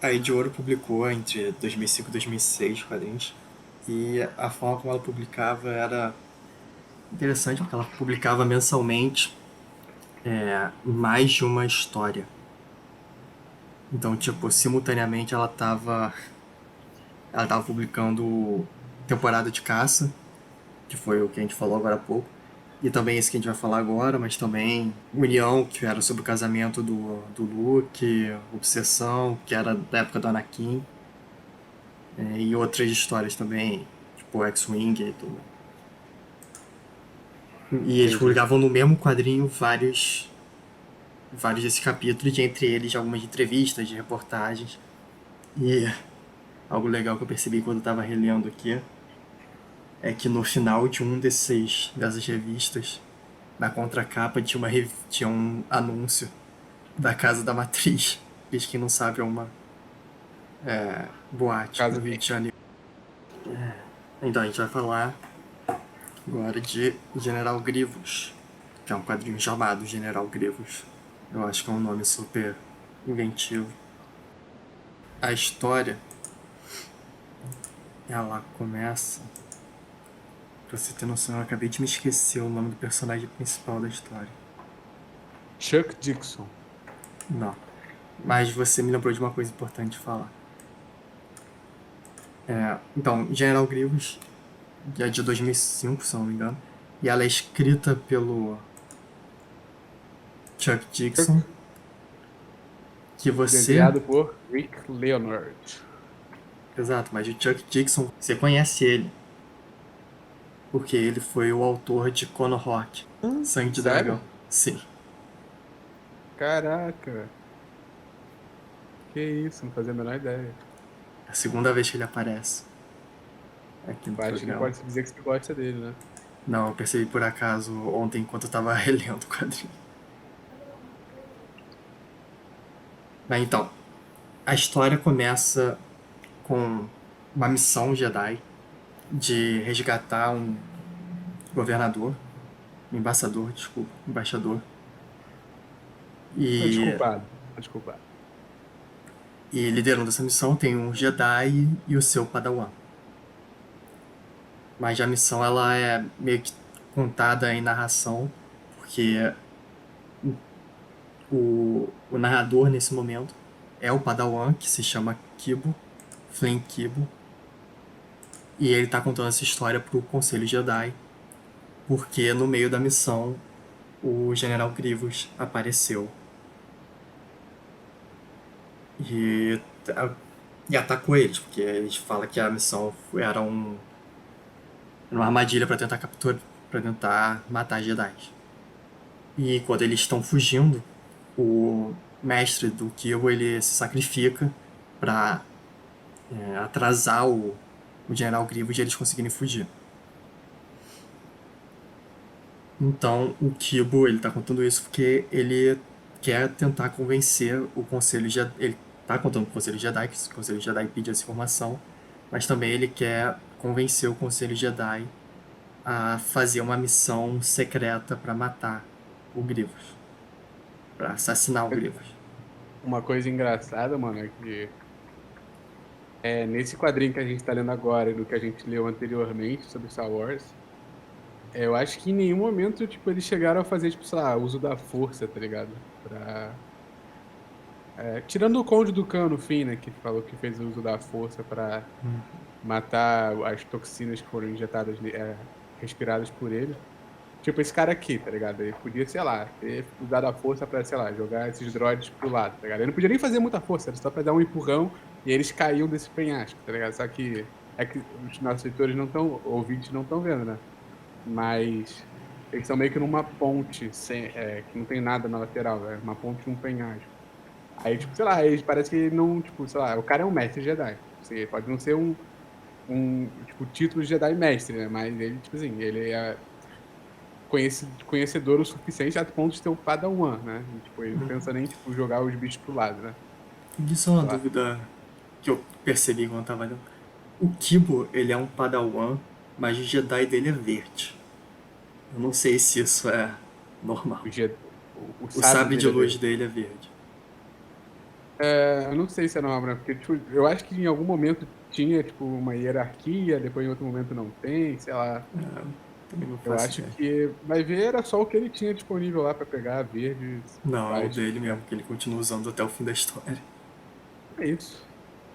A Ediouro publicou entre 2005 e 2006 quadrinhos. E a forma como ela publicava era interessante, porque ela publicava mensalmente mais de uma história. Então, tipo, simultaneamente ela tava publicando Temporada de Caça, que foi o que a gente falou agora há pouco. E também esse que a gente vai falar agora, mas também União, que era sobre o casamento do Luke, Obsessão, que era da época do Anakin, e outras histórias também, tipo X-Wing e tudo. E eles Entendi. publicavam no mesmo quadrinho vários desses capítulos, e entre eles algumas entrevistas, de reportagens. E algo legal que eu percebi quando eu tava relendo aqui é que no final de dessas revistas, na contracapa tinha um anúncio da Casa da Matriz. Diz quem não sabe, é uma boate Caso no Rio de Janeiro. Então a gente vai falar agora de General Grievous, que é um quadrinho chamado General Grievous. Eu acho que é um nome super inventivo. A história, ela começa. Pra você ter noção, eu acabei de me esquecer o nome do personagem principal da história. Chuck Dixon. Não. Mas você me lembrou de uma coisa importante de falar. Então, General Grievous é de 2005, se eu não me engano. E ela é escrita pelo Chuck Dixon. Chuck, Que você. desenhado por Rick Leonard. Exato, mas o Chuck Dixon, você conhece ele. Porque ele foi o autor de Conor Rock, Sangue de Dragão. Sério? Sim. Caraca. Que isso, não fazia a menor ideia. É a segunda vez que ele aparece aqui no Acho que programa. pode se dizer que você gosta dele, né? Não, eu percebi por acaso ontem enquanto eu tava relendo o quadrinho. Mas então, a história começa com uma missão Jedi de resgatar um governador, um embaixador, desculpa, embaixador. Tô E, desculpado. Tô desculpado. e liderando essa missão tem um Jedi e o seu Padawan. Mas a missão ela é meio que contada em narração, porque o narrador nesse momento é o Padawan, que se chama Kibo, Flynn Kibo, e ele tá contando essa história pro Conselho Jedi, porque no meio da missão o General Grievous apareceu e, e atacou eles, porque eles falam que a missão era uma armadilha para tentar capturar, para tentar matar Jedi. E quando eles estão fugindo, o mestre do Kill ele se sacrifica para atrasar o General Grievous e eles conseguirem fugir. Então o Kibo ele tá contando isso porque ele quer tentar convencer o Conselho Jedi. Ele tá contando com o Conselho Jedi, que o Conselho Jedi pede essa informação, mas também ele quer convencer o Conselho Jedi a fazer uma missão secreta para matar o Grievous, para assassinar o Grievous. Uma coisa engraçada, mano, é que nesse quadrinho que a gente tá lendo agora e do que a gente leu anteriormente sobre Star Wars, eu acho que em nenhum momento, tipo, eles chegaram a fazer, tipo, sei lá, uso da força, tá ligado? Tirando o Conde do Khan no fim, né, que falou que fez uso da força pra matar as toxinas que foram injetadas, respiradas por ele. Tipo, esse cara aqui, tá ligado? Ele podia, sei lá, ter usado a força pra, sei lá, jogar esses droids pro lado, tá ligado? Ele não podia nem fazer muita força, era só pra dar um empurrão e eles caíam desse penhasco, tá ligado? Só que é que os nossos leitores não estão, ouvintes não estão vendo, né? Mas eles estão meio que numa ponte, que não tem nada na lateral, é uma ponte num penhasco. Aí, tipo, sei lá, eles parece que não, tipo, sei lá, o cara é um mestre Jedi. Você pode não ser tipo, título de Jedi mestre, né? Mas ele, tipo assim, ele é conhecedor o suficiente a ponto de ter o Padawan, né? E, tipo, ele não pensa nem, tipo, jogar os bichos pro lado, né? Isso é uma Sei lá. dúvida que eu percebi quando eu tava lendo. O Kibo, ele é um Padawan, mas o Jedi dele é verde. Eu não sei se isso é normal. O O sabre sabre de dele é luz verde. dele é verde. Eu não sei se é normal, né? Porque, tipo, eu acho que em algum momento tinha, tipo, uma hierarquia, depois em outro momento não tem, sei lá. Também não Eu faço acho ideia. que vai ver era só o que ele tinha disponível lá pra pegar, verde, Não, é o faz. dele mesmo, que ele continua usando até o fim da história. É isso.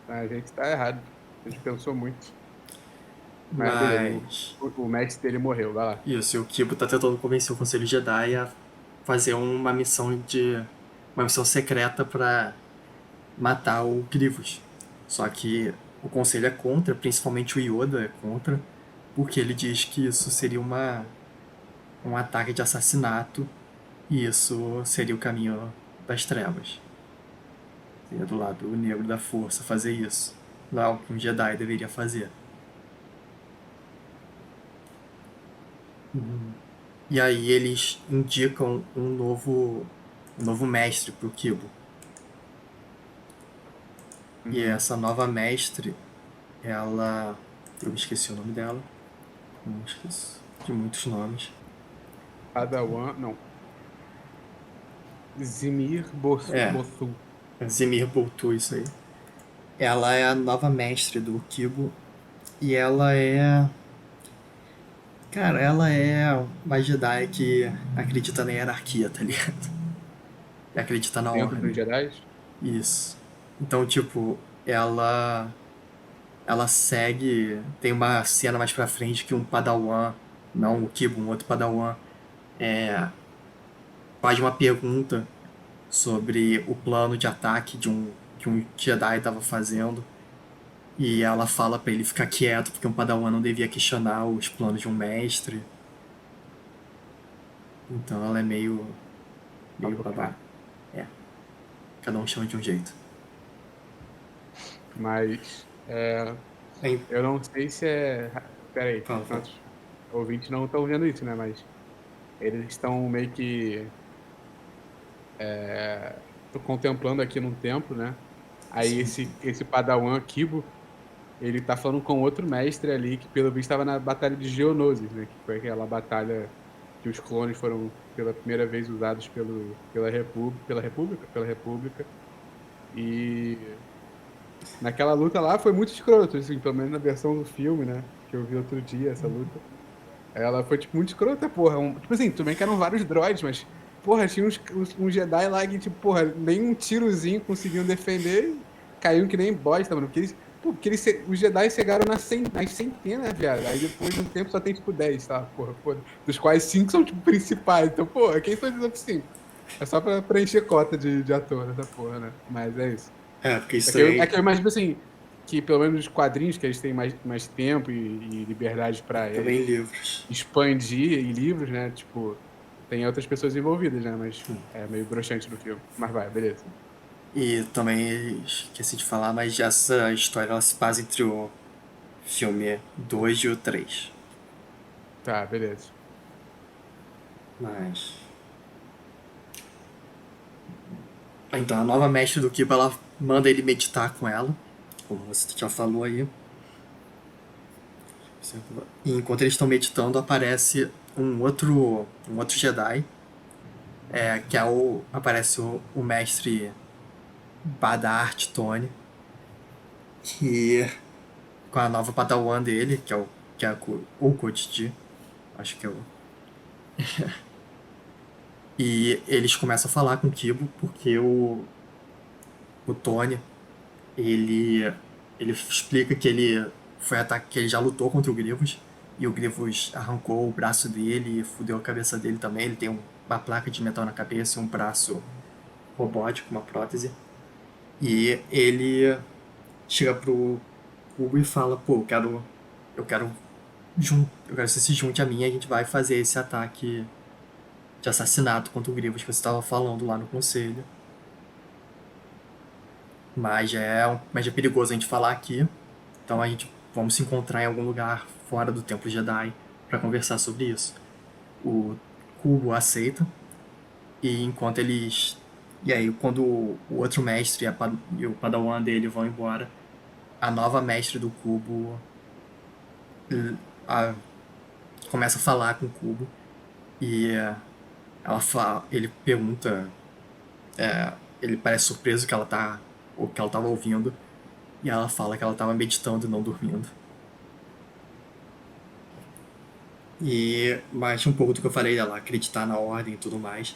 A gente tá errado. A gente pensou muito. Mas beleza, Mas. o mestre dele morreu, vai lá. Isso, e o Kibo tá tentando convencer o Conselho Jedi a fazer uma missão de. Uma missão secreta pra matar o Grievous. Só que o Conselho é contra, principalmente o Yoda é contra, porque ele diz que isso seria um ataque de assassinato e isso seria o caminho das trevas. Seria do lado negro da força fazer isso. Não é o que um Jedi deveria fazer. E aí eles indicam um novo mestre pro Kibo. E Uhum. essa nova mestre, ela. Eu me esqueci o nome dela. Não esqueço. De muitos nomes. Padawan, não. Zimir É, Bothu. Zemir Boltu, isso aí. Ela é a nova mestre do Kibo. E ela é. Cara, ela é uma Jedi que acredita na hierarquia, tá ligado? E acredita na Dentro dos ordem. Jedi? Isso. Então, tipo, ela. Ela segue. Tem uma cena mais pra frente que um Padawan, não o Kibo, um outro Padawan, faz uma pergunta sobre o plano de ataque que um Jedi estava fazendo. E ela fala pra ele ficar quieto, porque um Padawan não devia questionar os planos de um mestre. Então ela é meio Papo babá. reto. É, cada um chama de um jeito. Mas Aí, eu não sei se é. Pera aí, fala, os fala. nossos ouvintes não estão vendo isso, né? Mas eles estão meio que contemplando aqui num templo, né? Aí Sim. esse Padawan Kibo, ele tá falando com outro mestre ali que pelo visto estava na Batalha de Geonosis, né? Que foi aquela batalha que os clones foram pela primeira vez usados pela República. E naquela luta lá foi muito escroto, assim, pelo menos na versão do filme, né? que eu vi outro dia, essa luta. Ela foi, tipo, muito escrota, porra. Tipo assim, tudo bem que eram vários droids, mas, porra, tinha uns Jedi lá que, tipo, porra, nem um tirozinho conseguiam defender, caíam que nem bosta, mano. Os Jedi chegaram nas centenas, viado. Aí depois de um tempo só tem, tipo, 10, tá? Porra, foda. Dos quais 5 são, tipo, principais. Então, porra, quem são os outros 5? É só pra preencher cota de ator, essa porra, né? Mas é isso. Porque isso É também, que eu imagino, assim, que pelo menos os quadrinhos, que eles têm mais tempo e liberdade pra também livros. expandir em livros, né? Tipo, tem outras pessoas envolvidas, né? Mas é meio broxante no filme. Mas vai, beleza. E também esqueci de falar, mas essa história ela se passa entre o filme 2 e o 3. Tá, beleza. Mas. Então, a nova mestre do Kiba ela manda ele meditar com ela, como você já falou aí. E enquanto eles estão meditando, aparece um outro Jedi, que é aparece o mestre Badart Tony, que com a nova Padawan dele, que é o Kotiji, acho que é o. E eles começam a falar com o Kibo porque o Tony ele ele explica que ele que ele já lutou contra o Grievous e o Grievous arrancou o braço dele e fudeu a cabeça dele também. Ele tem uma placa de metal na cabeça e um braço robótico, uma prótese. E ele chega pro Cubo e fala: pô, eu quero eu quero que você se junte a mim e a gente vai fazer esse ataque de assassinato contra o Grievous que você estava falando lá no conselho. Mas é perigoso a gente falar aqui. Então a gente vamos se encontrar em algum lugar fora do Templo Jedi para conversar sobre isso. O Cubo aceita e enquanto eles e aí quando o outro mestre e o Padawan dele vão embora, a nova mestre do Cubo a- começa a falar com o Cubo e ele pergunta, ele parece surpreso que ela tá o que ela estava ouvindo e ela fala que ela estava meditando e não dormindo. E mais um pouco do que eu falei dela acreditar na ordem e tudo mais.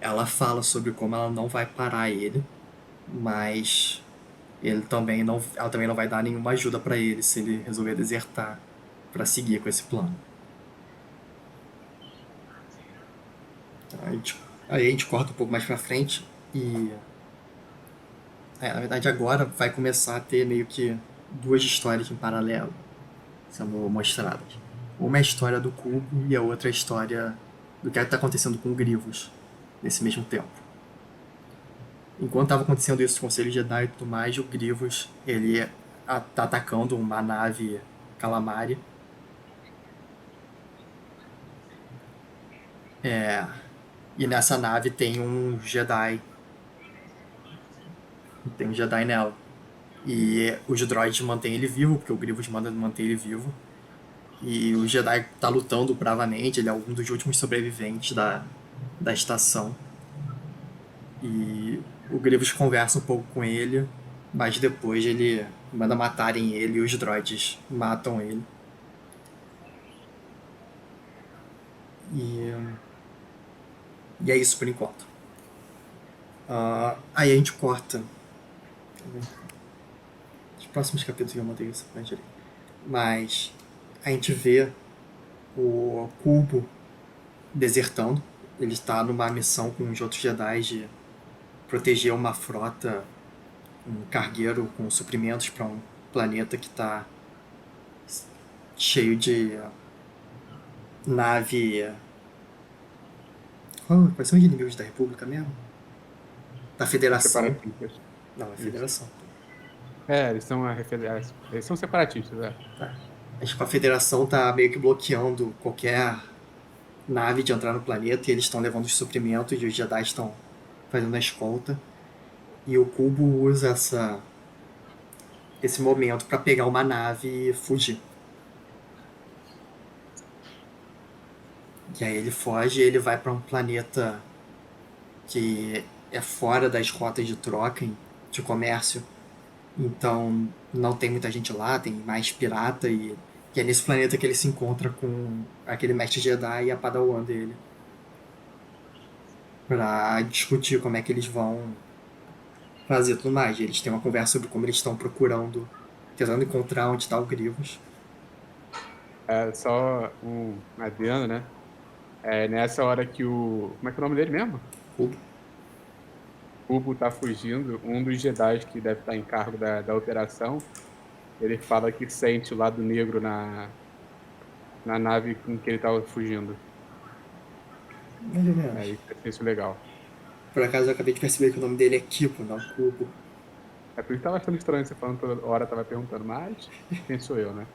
Ela fala sobre como ela não vai parar ele, mas ela também não vai dar nenhuma ajuda para ele se ele resolver desertar para seguir com esse plano. Aí a gente corta um pouco mais pra frente e na verdade agora vai começar a ter meio que duas histórias em paralelo sendo mostradas. Uma é a história do Cubo e a outra é a história do que está acontecendo com o Grievous nesse mesmo tempo. Enquanto estava acontecendo isso com o Conselho Jedi e tudo mais, o Grievous ele tá atacando uma nave Calamari. E nessa nave tem um Jedi. Tem um Jedi nela. E os droids mantêm ele vivo, porque o Grievous manda manter ele vivo. E o Jedi tá lutando bravamente, ele é um dos últimos sobreviventes da estação. E o Grievous conversa um pouco com ele, mas depois ele manda matarem ele e os droids matam ele. E, e é isso por enquanto. Aí a gente corta. Os próximos capítulos eu mandei isso pra direita. Mas a gente vê o Cubo desertando. Ele está numa missão com os outros Jedi de proteger uma frota, um cargueiro com suprimentos para um planeta que está cheio de nave. Quais são os inimigos da República mesmo? Da Federação. Separatistas. Não, é Isso. Federação. É, eles são separatistas, é. Tá. Acho que a Federação tá meio que bloqueando qualquer nave de entrar no planeta e eles estão levando os suprimentos e os Jedi estão fazendo a escolta. E o Cubo usa esse momento para pegar uma nave e fugir. E aí ele foge e ele vai para um planeta que é fora das rotas de troca, de comércio. Então não tem muita gente lá, tem mais pirata e Que é nesse planeta que ele se encontra com aquele mestre Jedi e a Padawan dele. Pra discutir como é que eles vão fazer tudo mais. E eles têm uma conversa sobre como eles estão procurando, tentando encontrar onde está o Grievous. É só um adendo, né? É nessa hora que o. Como é que é o nome dele mesmo? O Cubo tá fugindo, um dos Jedi que deve estar em cargo da operação, ele fala que sente o lado negro na nave com que ele tava fugindo. mais ou menos. Isso é legal. Por acaso eu acabei de perceber que o nome dele é Kipo, não Kubo. É por isso que tava achando estranho você falando toda hora, tava perguntando, mas quem sou eu, né?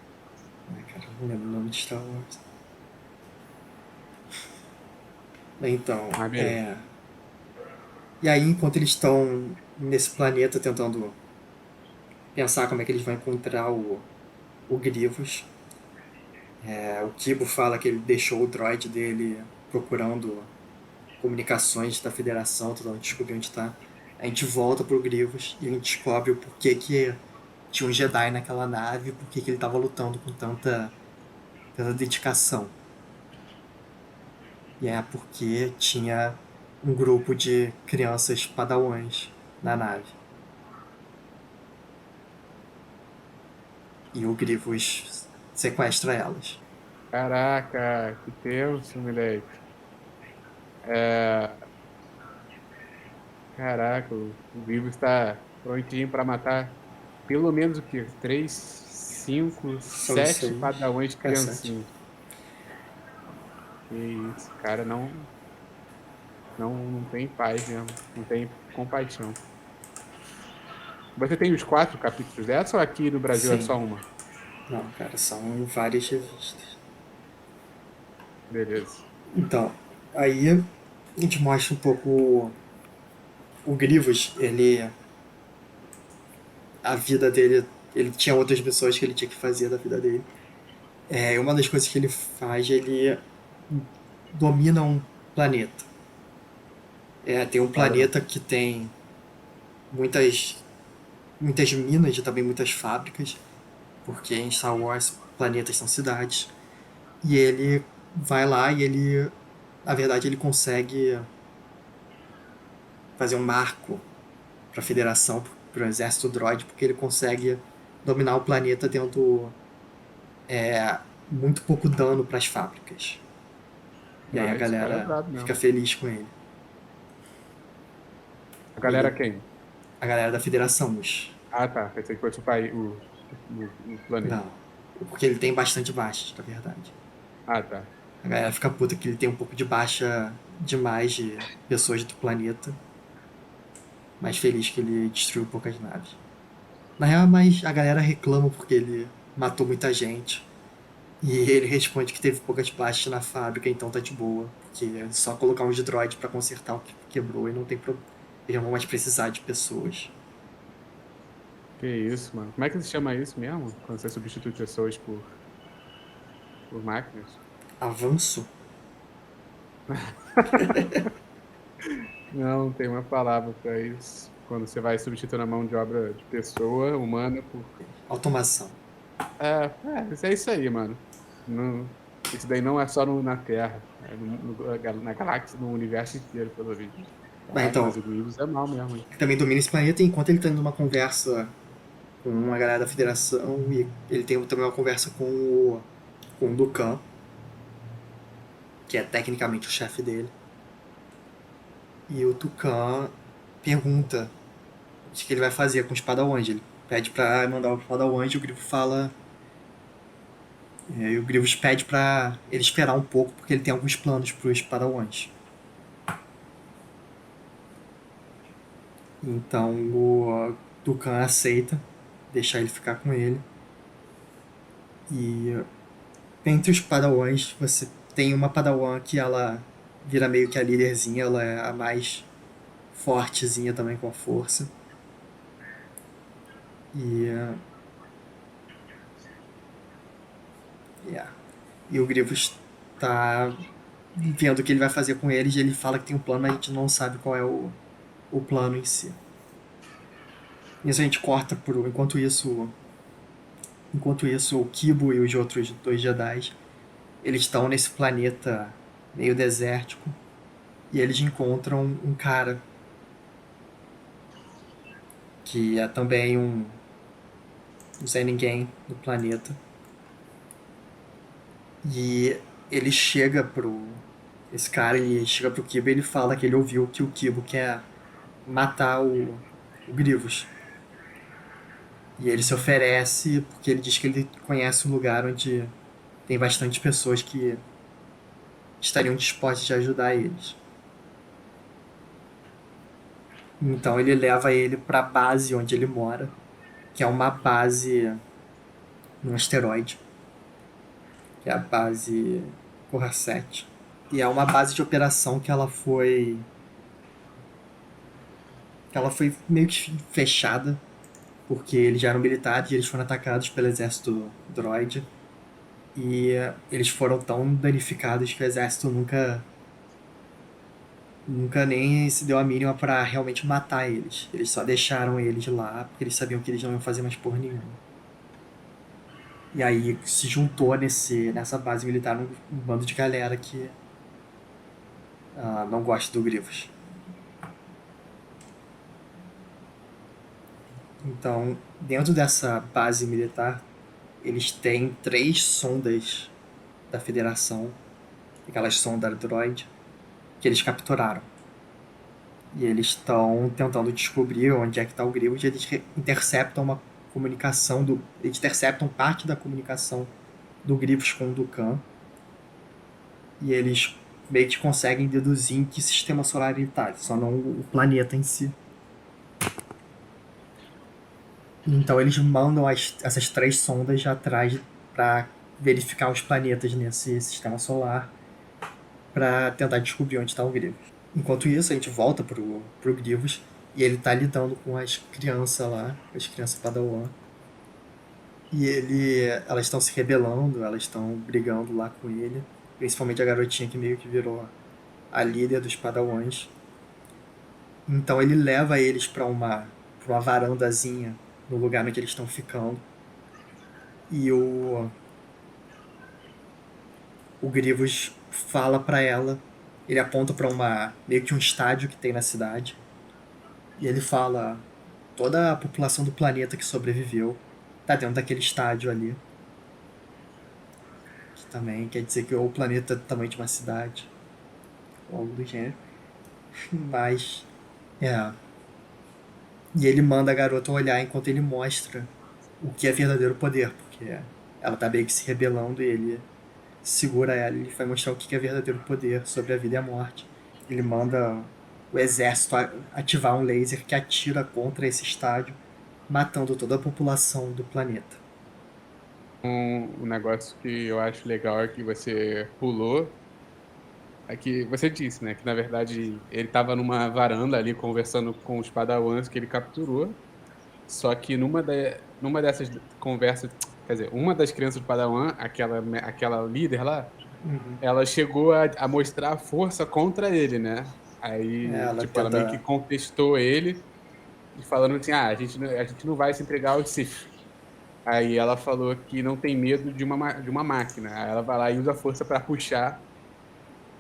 Ai, cara, não lembro o nome de Star Wars. Então, Mas beleza. E aí, enquanto eles estão nesse planeta tentando pensar como é que eles vão encontrar o Grievous, o Kibo fala que ele deixou o droid dele procurando comunicações da Federação, tentando descobrir onde está. A gente volta pro Grievous e a gente descobre o porquê que tinha um Jedi naquela nave, porquê que ele estava lutando com tanta dedicação. E é porque tinha um grupo de crianças padawans na nave. E o Grievous sequestra elas. Caraca, que tenso, moleque. É, caraca, o Vivo está prontinho para matar pelo menos o quê? Três, cinco, São sete seis. padawans de É, sete. criancinha. Que isso, cara, não tem paz mesmo, não tem compaixão. Você tem os 4 capítulos dessa ou aqui no Brasil é Sim. só uma? Não, cara, são várias revistas. Beleza. Então, aí a gente mostra um pouco o Grievous, ele. A vida dele. Ele tinha outras pessoas que ele tinha que fazer da vida dele. Uma das coisas que ele faz, ele domina um planeta. Tem um Fala não. planeta que tem muitas minas e também muitas fábricas, porque em Star Wars planetas são cidades. E ele vai lá e ele, na verdade, ele consegue fazer um marco para a Federação, para o Exército Droid, porque ele consegue dominar o planeta tendo muito pouco dano para as fábricas. E aí Ah, a esse cara é galera brabo fica mesmo. feliz com ele. A E galera ele, quem? a galera da Federação, Ah, tá. Pensei que fosse o pai, o planeta. não, porque ele tem bastante baixa, na verdade. Ah, tá. A galera fica puta que ele tem um pouco de baixa demais de pessoas do planeta, mas feliz que ele destruiu poucas naves. Na real, mas a galera reclama porque ele matou muita gente. E ele responde que teve poucas baixas na fábrica, então tá de boa. Porque é só colocar uns droids pra consertar o que quebrou e não tem problema. Eles não vão mais precisar de pessoas. Que isso, mano. Como é que se chama isso mesmo? Quando você substitui pessoas por máquinas? Avanço? Não, tem uma palavra para isso. Quando você vai substituindo a mão de obra de pessoa humana por. Automação. É isso aí, mano. Não, isso daí não é só na Terra. É na galáxia, no universo inteiro, pelo visto. Mas Caraca, então, mas o Grievous é mal mesmo, hein? ele também domina esse planeta enquanto ele tá tendo uma conversa com uma galera da Federação e ele tem também uma conversa com o Dukan, que é tecnicamente o chefe dele. E o Tucan pergunta o que ele vai fazer com os Padawans. Ele pede pra mandar o Padawans e o Grifo fala. E o Grievous pede pra ele esperar um pouco porque ele tem alguns planos pros Padawans. Então o Tucan aceita deixar ele ficar com ele. E entre os Padawans você tem uma Padawan que ela vira meio que a líderzinha, ela é a mais fortezinha também com a força. E, yeah. E o Grievous tá vendo o que ele vai fazer com eles e ele fala que tem um plano, mas a gente não sabe qual é o plano em si. Isso a gente corta por. Enquanto isso, Enquanto isso, o Kibo e os outros dois Jedi, eles estão nesse planeta meio desértico e eles encontram um cara que é também um Zé Ninguém do planeta. E ele chega pro. Esse cara, ele chega pro Kibo e ele fala que ele ouviu que o Kibo quer matar o Grievous. E ele se oferece porque ele diz que ele conhece um lugar onde tem bastante pessoas que estariam dispostas a ajudar eles. Então ele leva ele para a base onde ele mora, que é uma base num asteroide, que é a base Corset. E é uma base de operação que ela foi meio que fechada, porque eles já eram militares e eles foram atacados pelo exército droid. E eles foram tão danificados que o exército nunca nem se deu a mínima para realmente matar eles. Eles só deixaram eles lá porque eles sabiam que eles não iam fazer mais porra nenhuma. E aí se juntou nessa base militar um bando de galera que não gosta do Grievous. Então, dentro dessa base militar, eles têm 3 sondas da Federação, aquelas sondas droid, que eles capturaram. E eles estão tentando descobrir onde é que está o Grievous e eles interceptam uma comunicação do. Eles interceptam parte da comunicação do Grievous com o Dukan. E eles meio que conseguem deduzir em que sistema solar ele está, só não o planeta em si. Então eles mandam essas 3 sondas atrás para verificar os planetas nesse sistema solar para tentar descobrir onde está o Grievous. Enquanto isso, a gente volta pro Grievous e ele tá lidando com as crianças lá, as crianças Padawan. E elas estão se rebelando, elas estão brigando lá com ele, principalmente a garotinha que meio que virou a líder dos Padawans. Então ele leva eles pra uma varandazinha no lugar onde eles estão ficando. E o Grievous fala pra ela, ele aponta pra meio que um estádio que tem na cidade. E ele fala: toda a população do planeta que sobreviveu tá dentro daquele estádio ali. Que também quer dizer que o planeta é do tamanho de uma cidade. Ou algo do gênero. Mas. É. E ele manda a garota olhar enquanto ele mostra o que é verdadeiro poder. Porque ela tá meio que se rebelando e ele segura ela e vai mostrar o que é verdadeiro poder sobre a vida e a morte. Ele manda o exército ativar um laser que atira contra esse estádio, matando toda a população do planeta. Um negócio que eu acho legal é que você pulou. É que você disse, né? Que na verdade ele estava numa varanda ali conversando com os padawans que ele capturou. Só que numa dessas conversas, quer dizer, uma das crianças do Padawan, aquela líder lá, ela chegou a mostrar a força contra ele, né? Aí, Ela tipo, ela meio que tenta. contestou ele e falando assim, a gente não vai se entregar ao Sith. Aí ela falou que não tem medo de uma máquina. Aí ela vai lá e usa a força pra puxar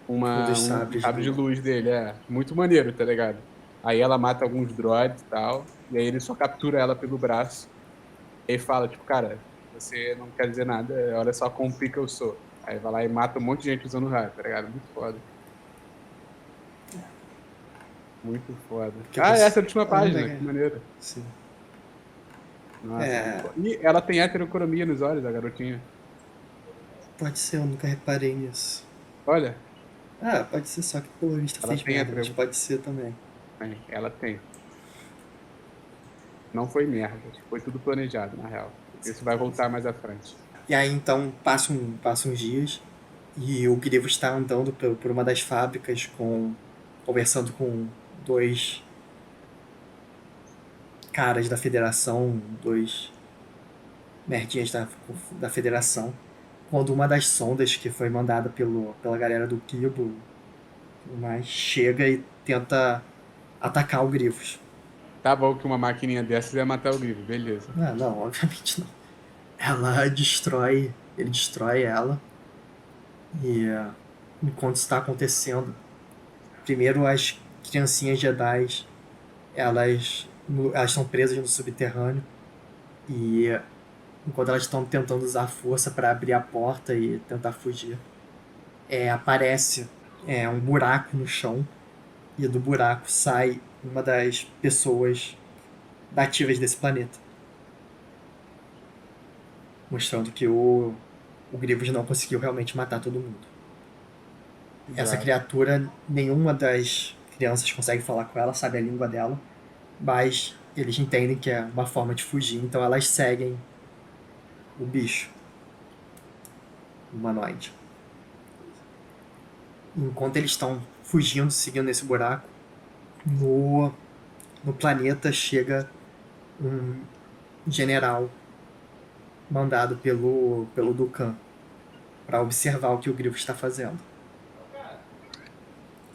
Um dos um sabres sabre de do. luz dele. É muito maneiro, tá ligado? Aí ela mata alguns droids e tal. E aí ele só captura ela pelo braço. E aí fala, tipo, cara, você não quer dizer nada, olha só como pica eu sou. Aí vai lá e mata um monte de gente usando raio, tá ligado? Muito foda. Muito foda. Que Ah, você. essa é a última Ah, página, legal. que maneiro. Sim. Nossa, muito É. foda. E ela tem heterocromia nos olhos, a garotinha. Pode ser, eu nunca reparei nisso. Olha, Ah, pode ser só que o colorista ela fez tem merda, mas hetero. pode ser também. Ela tem. Não foi merda, foi tudo planejado, na real. Isso vai voltar mais à frente. E aí então passam uns dias e o Grievous está andando por uma das fábricas conversando com 2 caras da federação, 2 merdinhas da federação, quando uma das sondas que foi mandada pela galera do Kibo mais chega e tenta atacar o Grievous. Tá bom que uma maquininha dessas ia matar o Grifo, beleza. Ah, não, obviamente não. Ele destrói ela. E enquanto está acontecendo, primeiro as criancinhas Jedi, elas estão presas no subterrâneo. E enquanto elas estão tentando usar a força para abrir a porta e tentar fugir, aparece um buraco no chão. E do buraco sai uma das pessoas nativas desse planeta, mostrando que o Grievous não conseguiu realmente matar todo mundo. Que Essa droga. criatura, nenhuma das crianças consegue falar com ela, sabe a língua dela, mas eles entendem que é uma forma de fugir, então elas seguem o bicho, o humanoide. Enquanto eles estão fugindo, seguindo esse buraco, no, no planeta chega um general mandado pelo Dukan para observar o que o Grievous está fazendo.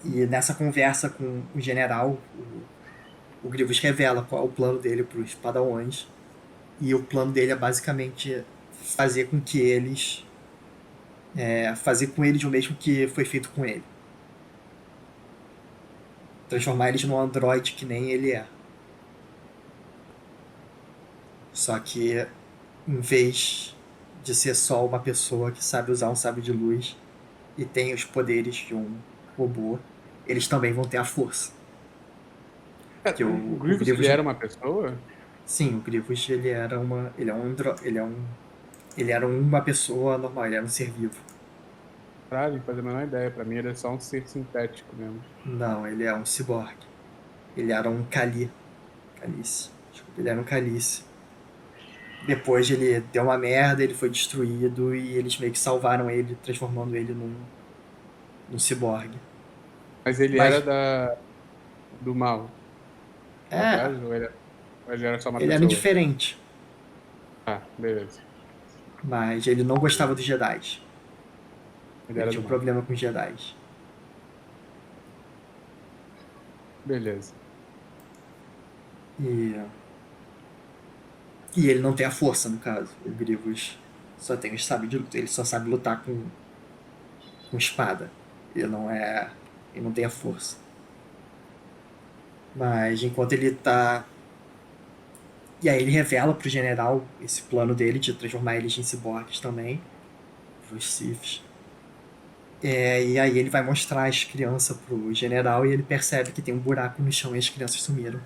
E nessa conversa com o general, o Grievous revela qual é o plano dele para os Padawans. E o plano dele é basicamente fazer com que eles. Fazer com eles o mesmo que foi feito com ele. Transformar eles num androide que nem ele é. Só que, em vez de ser só uma pessoa que sabe usar um sabre de luz e tem os poderes de um robô, eles também vão ter a força. Cara, Que o o Grievous, ele Grievous. era uma pessoa? Sim, o Grievous ele era uma. Ele era uma pessoa normal, ele era um ser vivo. Pra não fazer a menor ideia. Pra mim, ele é só um ser sintético mesmo. Não, ele é um ciborgue. Ele era um Calice. Desculpa, ele era um Calice. Depois ele deu uma merda, ele foi destruído e eles meio que salvaram ele, transformando ele num ciborgue. Mas ele era Mas, do mal, no é, caso? Ou ele era só uma ele era pessoa? indiferente, Ah, beleza. mas ele não gostava dos Jedi. Ele Ele era tinha do um mal. problema com os Jedi. Beleza. E, e ele não tem a força, no caso. O Grievous só tem o sabre de luta. Ele só sabe lutar com espada. Ele não é. Ele não tem a força. Mas enquanto ele tá. E aí ele revela pro general esse plano dele de transformar eles em ciborgues também. Os Siths. E aí ele vai mostrar as crianças pro general e ele percebe que tem um buraco no chão e as crianças sumiram.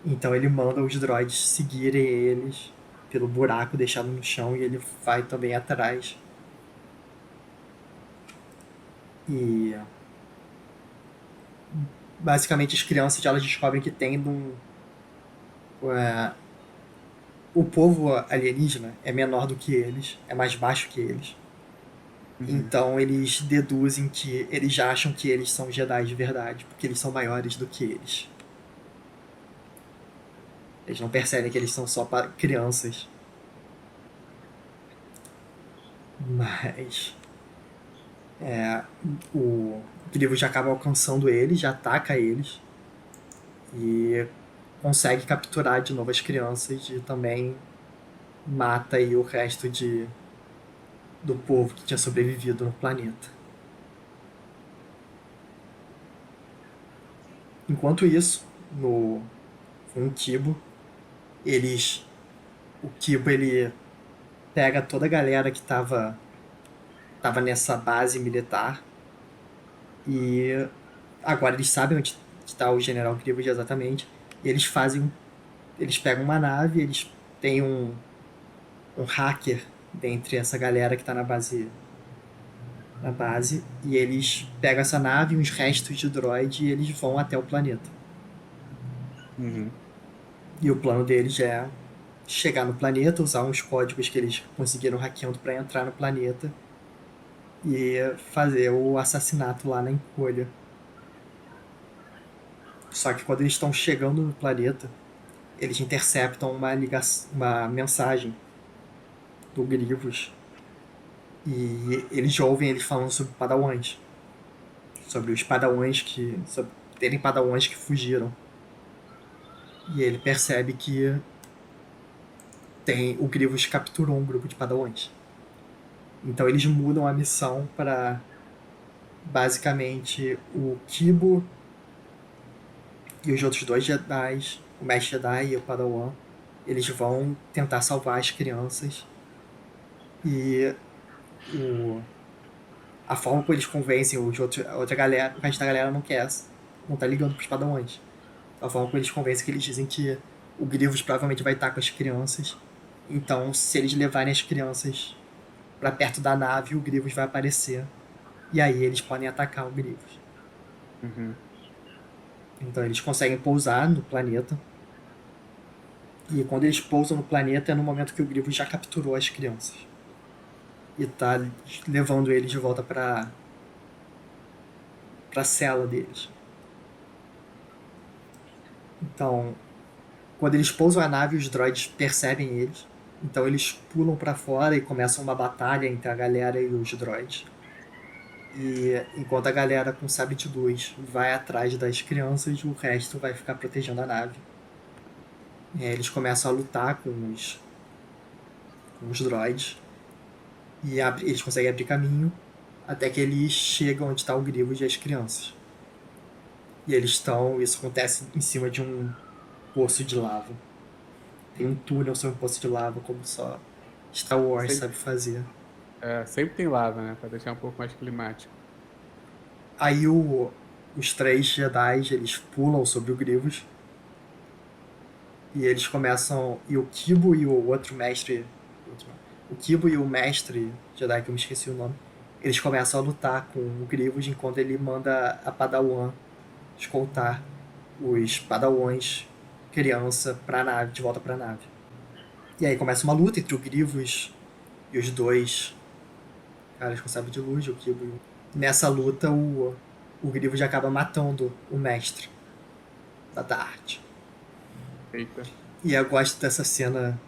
Então ele manda os droids seguirem eles pelo buraco deixado no chão e ele vai também atrás. E basicamente as crianças elas descobrem que tem é, o povo alienígena é menor do que eles, é mais baixo que eles. Uhum. Então eles deduzem que eles já acham que eles são Jedi de verdade, porque eles são maiores do que eles. Eles não percebem que eles são só crianças. Mas o Grievous já acaba alcançando eles, já ataca eles e consegue capturar de novo as crianças e também mata aí o resto do povo que tinha sobrevivido no planeta. Enquanto isso, com o Kibo, eles. O Kibo ele pega toda a galera que tava nessa base militar e agora eles sabem onde está o General Grievous exatamente. E eles pegam uma nave, eles têm um hacker dentre essa galera que está na base e eles pegam essa nave, uns restos de droid e eles vão até o planeta. Uhum. E o plano deles é chegar no planeta, usar uns códigos que eles conseguiram hackeando para entrar no planeta e fazer o assassinato lá na encolha. Só que quando eles estão chegando no planeta, eles interceptam uma mensagem do Grievous e eles ouvem eles falando sobre Padawans, sobre os Padawans sobre terem Padawans que fugiram. E ele percebe que o Grievous capturou um grupo de padawans. Então eles mudam a missão para basicamente o Kibo e os outros dois Jedi, o Mestre Jedi e o Padawan, eles vão tentar salvar as crianças. E o, a forma como eles convencem a outra galera, o resto da galera não quer, não tá ligando pros Padawans. A forma como eles convencem que eles dizem que o Grievous provavelmente vai estar com as crianças. Então, se eles levarem as crianças para perto da nave, o Grievous vai aparecer. E aí eles podem atacar o Grievous. Uhum. Então eles conseguem pousar no planeta. E quando eles pousam no planeta é no momento que o Grievous já capturou as crianças. E tá levando eles de volta pra cela deles. Então, quando eles pousam a nave, os droids percebem eles. Então eles pulam para fora e começam uma batalha entre a galera e os droids. E enquanto a galera com sabre de luz vai atrás das crianças, o resto vai ficar protegendo a nave. Eles começam a lutar com os droids e eles conseguem abrir caminho até que eles chegam onde está o Grievous e as crianças. E eles estão. Isso acontece em cima de um poço de lava. Tem um túnel sobre um poço de lava, como só Star Wars Sempre, sabe fazer. sempre tem lava, né? Pra deixar um pouco mais climático. Aí os três Jedi eles pulam sobre o Grievous e eles começam. E o Kibo e o outro mestre. O Kibo e o mestre Jedi, que eu me esqueci o nome, eles começam a lutar com o Grievous enquanto ele manda a Padawan escoltar os Padawans criança pra nave, de volta pra nave. E aí começa uma luta entre o Grievous e os dois caras com sabre de luz, o Kibo. Nessa luta, o Grievous acaba matando o mestre da arte. Eita. E eu gosto dessa cena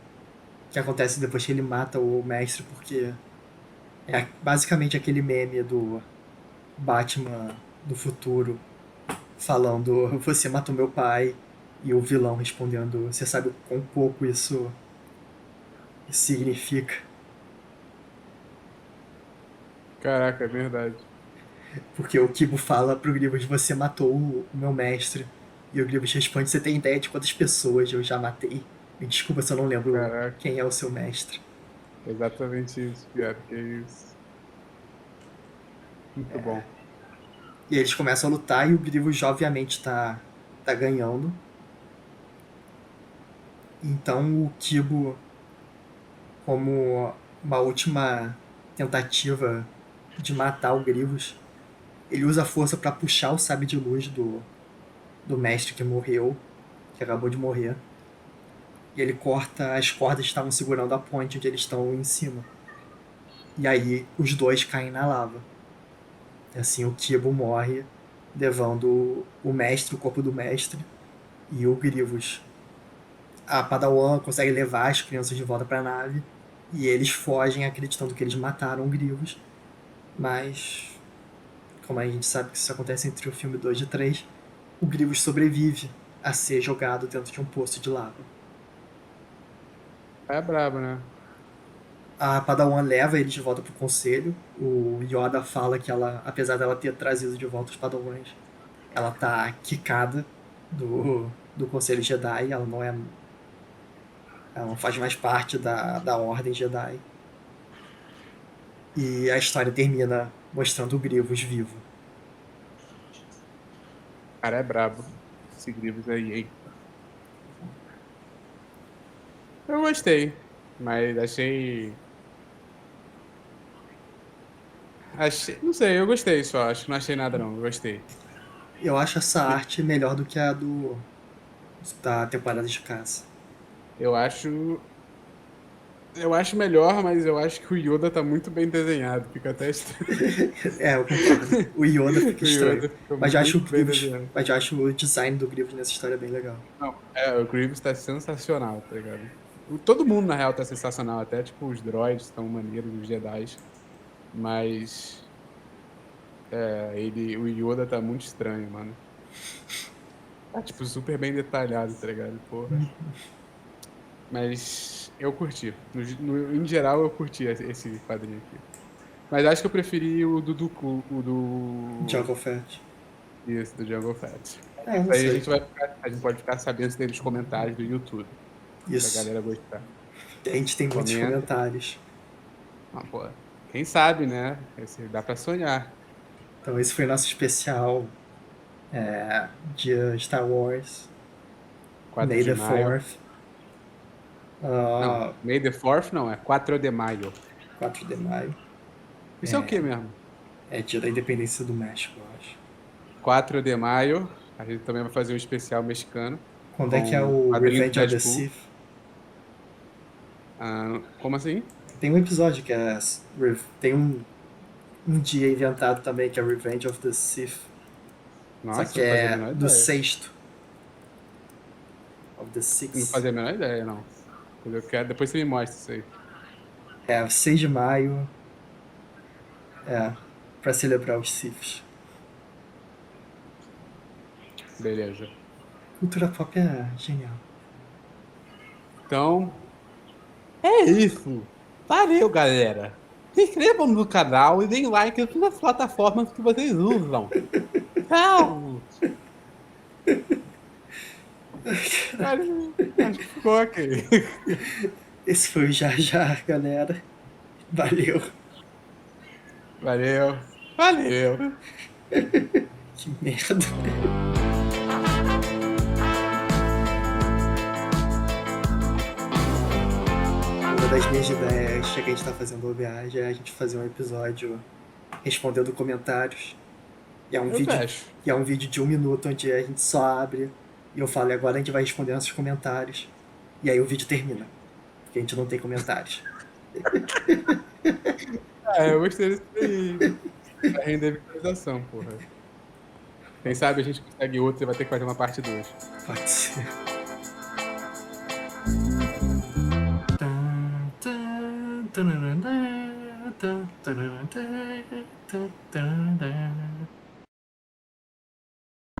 que acontece depois que ele mata o mestre, porque é basicamente aquele meme do Batman do futuro falando: Você matou meu pai, e o vilão respondendo: Você sabe o quão pouco isso significa? Caraca, é verdade. Porque o Kibo fala pro Grievous: Você matou o meu mestre. E o Grievous responde: Você tem ideia de quantas pessoas eu já matei? Me desculpa se eu não lembro Caraca, quem é o seu mestre. exatamente isso, pior que isso. Muito bom. E eles começam a lutar e o Grievous obviamente tá ganhando. Então o Kibo, como uma última tentativa de matar o Grievous, ele usa a força para puxar o sabre de luz do mestre que morreu, que acabou de morrer. E ele corta as cordas que estavam segurando a ponte onde eles estão em cima. E aí os dois caem na lava. E assim o Kibo morre, levando o mestre, o corpo do mestre, e o Grievous. A Padawan consegue levar as crianças de volta para a nave e eles fogem acreditando que eles mataram o Grievous. Mas, como a gente sabe que isso acontece entre o filme 2 e 3, o Grievous sobrevive a ser jogado dentro de um poço de lava. É brabo, né? A Padawan leva eles de volta pro conselho. O Yoda fala que ela, apesar dela ter trazido de volta os Padawans, ela tá quicada do Conselho Jedi. Ela não faz mais parte da Ordem Jedi. E a história termina mostrando o Grievous vivo. Cara, é brabo. Esse Grievous aí, hein? Eu gostei, mas achei. Não sei, eu gostei só. Acho que não achei nada, não. Eu gostei. Eu acho essa arte melhor do que a da temporada de caça. Eu acho. Eu acho melhor, mas eu acho que o Yoda tá muito bem desenhado. Fica até estranho. É, eu concordo. O Yoda fica O estranho. Yoda ficou Mas eu acho o muito bem Grievous. desenhado. Mas eu acho o design do Grievous nessa história bem legal. Não, o Grievous tá sensacional, tá ligado? Todo mundo, na real, tá sensacional. Até, tipo, os droids estão maneiros, os Jedi. Mas o Yoda tá muito estranho, mano. Tá, tipo, super bem detalhado, tá ligado? Porra. Mas Eu curti. Em geral, eu curti esse quadrinho aqui. Mas acho que eu preferi o o do... Jungle Fett. Isso, do Jungle Fett. Não Aí sei. a gente pode ficar sabendo se tem nos comentários do YouTube. Se a Isso. galera gostar. A gente tem muitos Comenta. comentários. Ah, pô, quem sabe, né? Dá pra sonhar. Então esse foi nosso especial de Star Wars. 4 May de the maio. 4th. Não, May the 4th não, é 4 de maio. 4 de maio. Isso é o que mesmo? É dia da independência do México, eu acho. 4 de maio. A gente também vai fazer um especial mexicano. Quando é que é Com o quadrinhos do Revenge of the Deadpool. Sith? Como assim? Tem um episódio que é. Tem um dia inventado também que é Revenge of the Sith. Só Nossa, que não fazia a é menor do ideia. sexto. Of the Não Sixth. fazia a menor ideia, não. Eu quero, depois você me mostra isso aí. É 6 de maio. Pra celebrar os Siths. Beleza. Cultura pop é genial. Então, é isso. Valeu, galera. Se inscrevam no canal e deem like em todas as plataformas que vocês usam. Tchau! Acho que ficou ok. Esse foi o Jar Jar, galera. Valeu. Valeu. Valeu. Que merda. Uma das minhas ideias, já que a gente tá fazendo o OVA, é a gente fazer um episódio respondendo comentários. E é um Eu vídeo, fecho. e é um vídeo de 1 minuto onde a gente só abre e eu falo, e agora a gente vai responder nossos comentários. E aí o vídeo termina. Porque a gente não tem comentários. Eu gostei disso aí. Vai render visualização, porra. Quem sabe a gente consegue outro e vai ter que fazer uma parte 2. Pode ser.